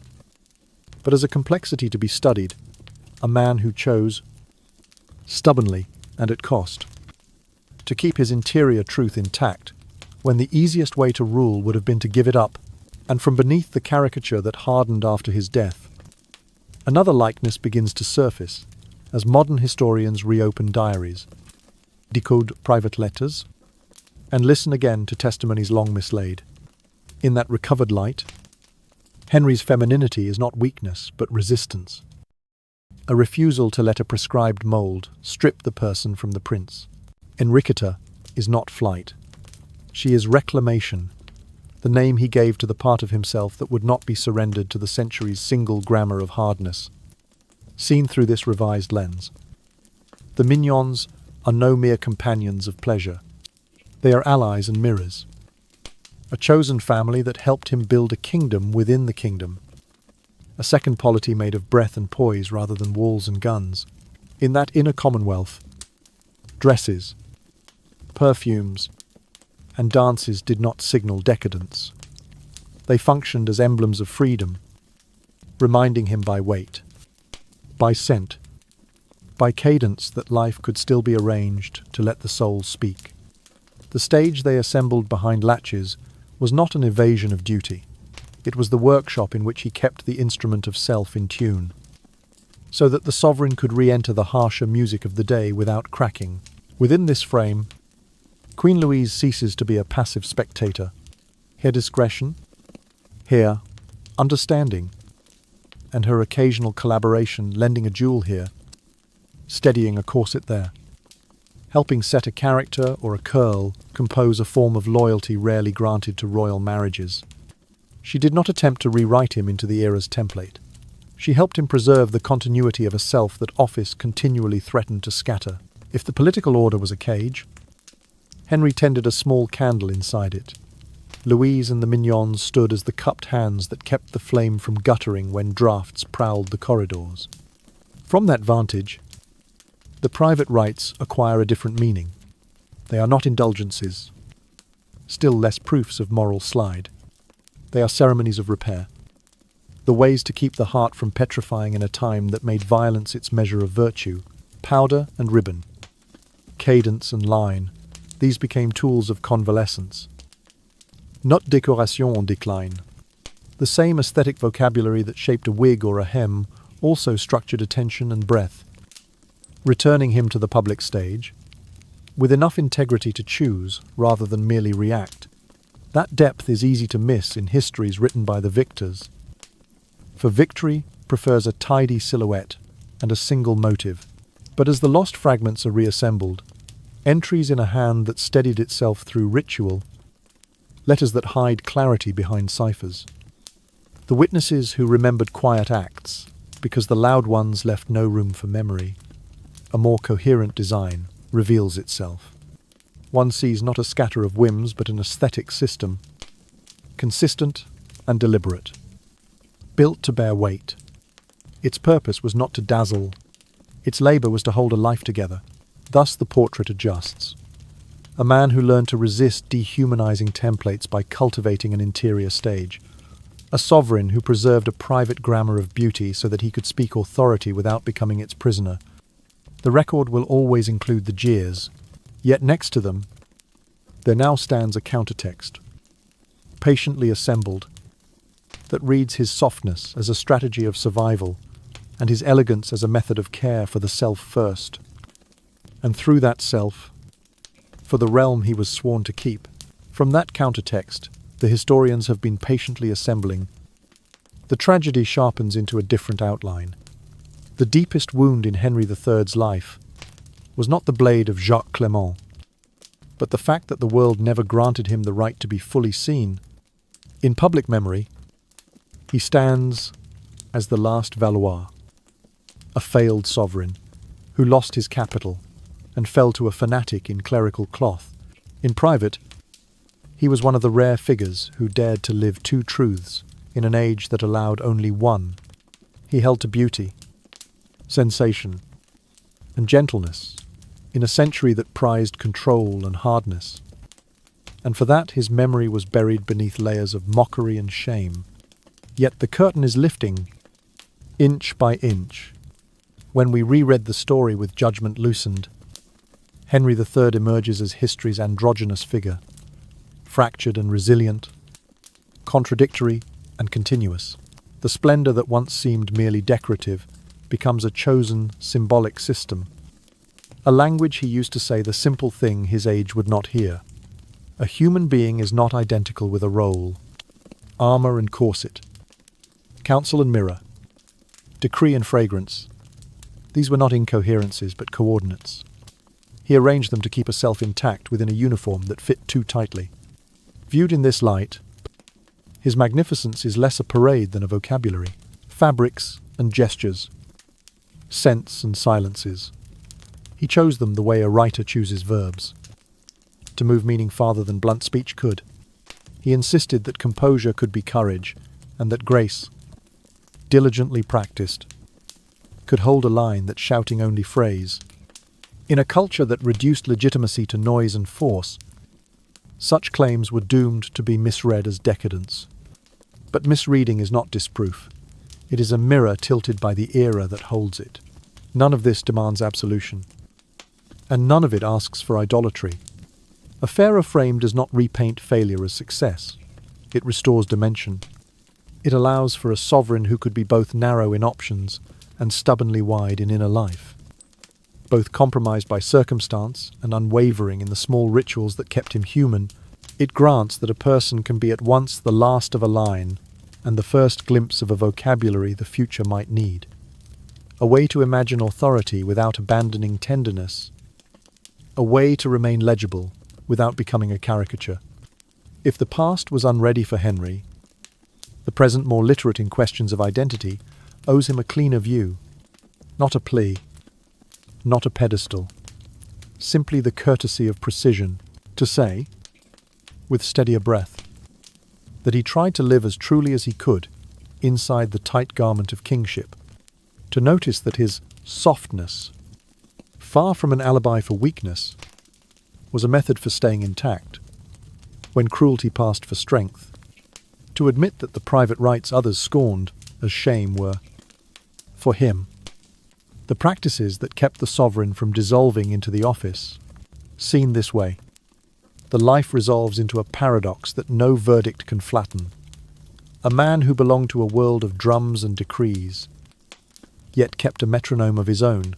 but as a complexity to be studied, a man who chose, stubbornly and at cost, to keep his interior truth intact, when the easiest way to rule would have been to give it up, and from beneath the caricature that hardened after his death, another likeness begins to surface as modern historians reopen diaries, decode private letters, and listen again to testimonies long mislaid. In that recovered light, Henry's femininity is not weakness but resistance, a refusal to let a prescribed mould strip the person from the prince. Enriqueta is not flight. She is reclamation, the name he gave to the part of himself that would not be surrendered to the century's single grammar of hardness. Seen through this revised lens, the mignons are no mere companions of pleasure. They are allies and mirrors. A chosen family that helped him build a kingdom within the kingdom. a second polity made of breath and poise rather than walls and guns. In that inner commonwealth, dresses, perfumes, and dances did not signal decadence. They functioned as emblems of freedom, reminding him by weight, by scent, by cadence that life could still be arranged to let the soul speak. The stage they assembled behind latches was not an evasion of duty. It was the workshop in which he kept the instrument of self in tune, so that the sovereign could re-enter the harsher music of the day without cracking. Within this frame, Queen Louise ceases to be a passive spectator. Her discretion, here, understanding, and her occasional collaboration lending a jewel here, steadying a corset there, helping set a character or a curl compose a form of loyalty rarely granted to royal marriages. She did not attempt to rewrite him into the era's template. She helped him preserve the continuity of a self that office continually threatened to scatter. If the political order was a cage, Henry tended a small candle inside it. Louise and the mignons stood as the cupped hands that kept the flame from guttering when drafts prowled the corridors. From that vantage, the private rites acquire a different meaning. They are not indulgences, still less proofs of moral slide. They are ceremonies of repair, the ways to keep the heart from petrifying in a time that made violence its measure of virtue. Powder and ribbon, cadence and line, these became tools of convalescence. Not décoration en décline. The same aesthetic vocabulary that shaped a wig or a hem also structured attention and breath, returning him to the public stage, with enough integrity to choose rather than merely react. That depth is easy to miss in histories written by the victors. For victory prefers a tidy silhouette and a single motive. But as the lost fragments are reassembled, entries in a hand that steadied itself through ritual, letters that hide clarity behind ciphers, the witnesses who remembered quiet acts because the loud ones left no room for memory, a more coherent design reveals itself. One sees not a scatter of whims but an aesthetic system, consistent and deliberate, built to bear weight. Its purpose was not to dazzle, its labour was to hold a life together. Thus the portrait adjusts. A man who learned to resist dehumanizing templates by cultivating an interior stage. A sovereign who preserved a private grammar of beauty so that he could speak authority without becoming its prisoner. The record will always include the jeers, yet next to them, there now stands a countertext, patiently assembled, that reads his softness as a strategy of survival and his elegance as a method of care for the self first, and through that self, for the realm he was sworn to keep. From that countertext, the historians have been patiently assembling. The tragedy sharpens into a different outline. The deepest wound in Henry III's life was not the blade of Jacques Clement, but the fact that the world never granted him the right to be fully seen. In public memory, he stands as the last Valois, a failed sovereign who lost his capital and fell to a fanatic in clerical cloth. In private, he was one of the rare figures who dared to live two truths in an age that allowed only one. He held to beauty, sensation, and gentleness in a century that prized control and hardness. And for that his memory was buried beneath layers of mockery and shame. Yet the curtain is lifting, inch by inch. When we reread the story with judgment loosened, Henry III emerges as history's androgynous figure, fractured and resilient, contradictory and continuous. The splendor that once seemed merely decorative becomes a chosen, symbolic system. A language he used to say the simple thing his age would not hear. A human being is not identical with a role, armor and corset, counsel and mirror, decree and fragrance. These were not incoherences but coordinates. He arranged them to keep a self intact within a uniform that fit too tightly. Viewed in this light, his magnificence is less a parade than a vocabulary. Fabrics and gestures, scents and silences. He chose them the way a writer chooses verbs, to move meaning farther than blunt speech could. He insisted that composure could be courage, and that grace diligently practiced, could hold a line that shouting only phrase. In a culture that reduced legitimacy to noise and force, such claims were doomed to be misread as decadence. But misreading is not disproof. It is a mirror tilted by the era that holds it. None of this demands absolution, and none of it asks for idolatry. A fairer frame does not repaint failure as success. It restores dimension. It allows for a sovereign who could be both narrow in options and stubbornly wide in inner life, both compromised by circumstance and unwavering in the small rituals that kept him human. It grants that a person can be at once the last of a line and the first glimpse of a vocabulary the future might need. A way to imagine authority without abandoning tenderness. A way to remain legible without becoming a caricature. If the past was unready for Henry, the present, more literate in questions of identity, owes him a cleaner view, not a plea, not a pedestal, simply the courtesy of precision, to say, with steadier breath, that he tried to live as truly as he could inside the tight garment of kingship, to notice that his softness, far from an alibi for weakness, was a method for staying intact, when cruelty passed for strength, to admit that the private rights others scorned as shame were, for him, the practices that kept the sovereign from dissolving into the office. Seen this way, the life resolves into a paradox that no verdict can flatten. A man who belonged to a world of drums and decrees, yet kept a metronome of his own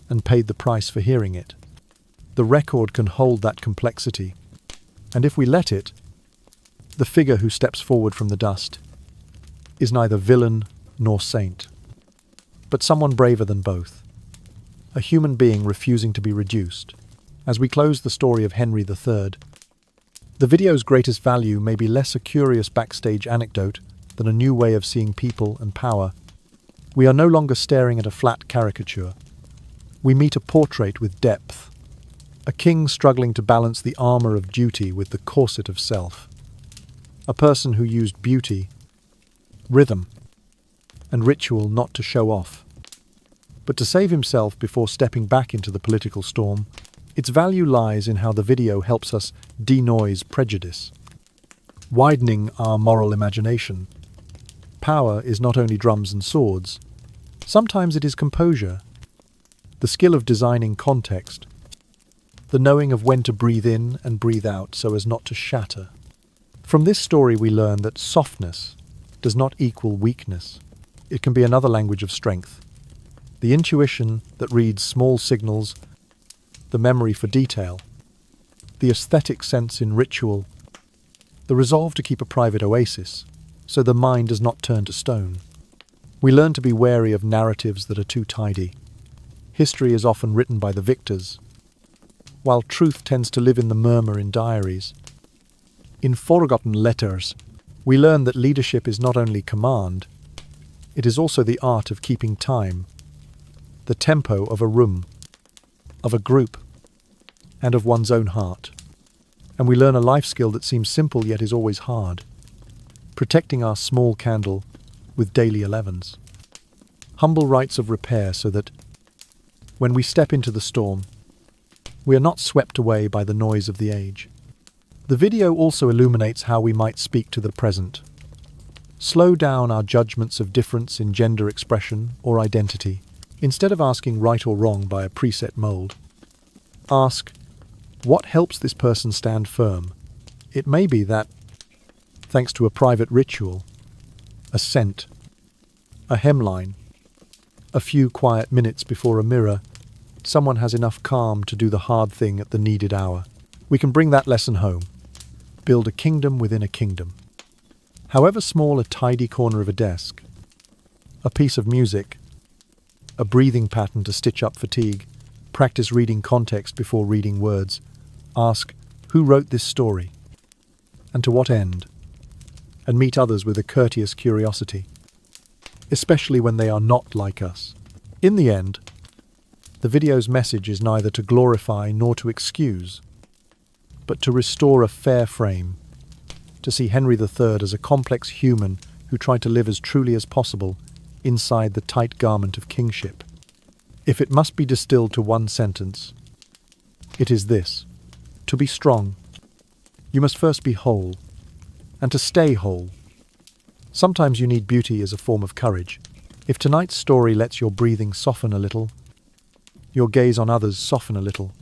and paid the price for hearing it. The record can hold that complexity, and if we let it, the figure who steps forward from the dust is neither villain nor saint, but someone braver than both, a human being refusing to be reduced. As we close the story of Henry III, the video's greatest value may be less a curious backstage anecdote than a new way of seeing people and power. We are no longer staring at a flat caricature. We meet a portrait with depth, a king struggling to balance the armor of duty with the corset of self, a person who used beauty, rhythm, and ritual not to show off, but to save himself before stepping back into the political storm. Its value lies in how the video helps us denoise prejudice, widening our moral imagination. Power is not only drums and swords. Sometimes it is composure, the skill of designing context, the knowing of when to breathe in and breathe out so as not to shatter. From this story we learn that softness does not equal weakness. It can be another language of strength. The intuition that reads small signals, the memory for detail, the aesthetic sense in ritual, the resolve to keep a private oasis, so the mind does not turn to stone. We learn to be wary of narratives that are too tidy. History is often written by the victors, while truth tends to live in the murmur in diaries. In Forgotten Letters, we learn that leadership is not only command, it is also the art of keeping time, the tempo of a room, of a group, and of one's own heart. And we learn a life skill that seems simple yet is always hard, protecting our small candle with daily 11s. Humble rites of repair so that, when we step into the storm, we are not swept away by the noise of the age. The video also illuminates how we might speak to the present. Slow down our judgments of difference in gender expression or identity. Instead of asking right or wrong by a preset mold, ask, what helps this person stand firm? It may be that, thanks to a private ritual, a scent, a hemline, a few quiet minutes before a mirror, someone has enough calm to do the hard thing at the needed hour. We can bring that lesson home. Build a kingdom within a kingdom. However small a tidy corner of a desk, a piece of music, a breathing pattern to stitch up fatigue, practice reading context before reading words, ask, who wrote this story? And to what end? And meet others with a courteous curiosity, especially when they are not like us. In the end, the video's message is neither to glorify nor to excuse, but to restore a fair frame, to see Henry III as a complex human who tried to live as truly as possible inside the tight garment of kingship. If it must be distilled to one sentence, it is this: to be strong, you must first be whole, and to stay whole. Sometimes you need beauty as a form of courage. If tonight's story lets your breathing soften a little, your gaze on others soften a little,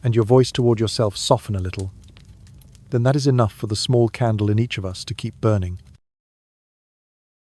and your voice toward yourself soften a little, then that is enough for the small candle in each of us to keep burning.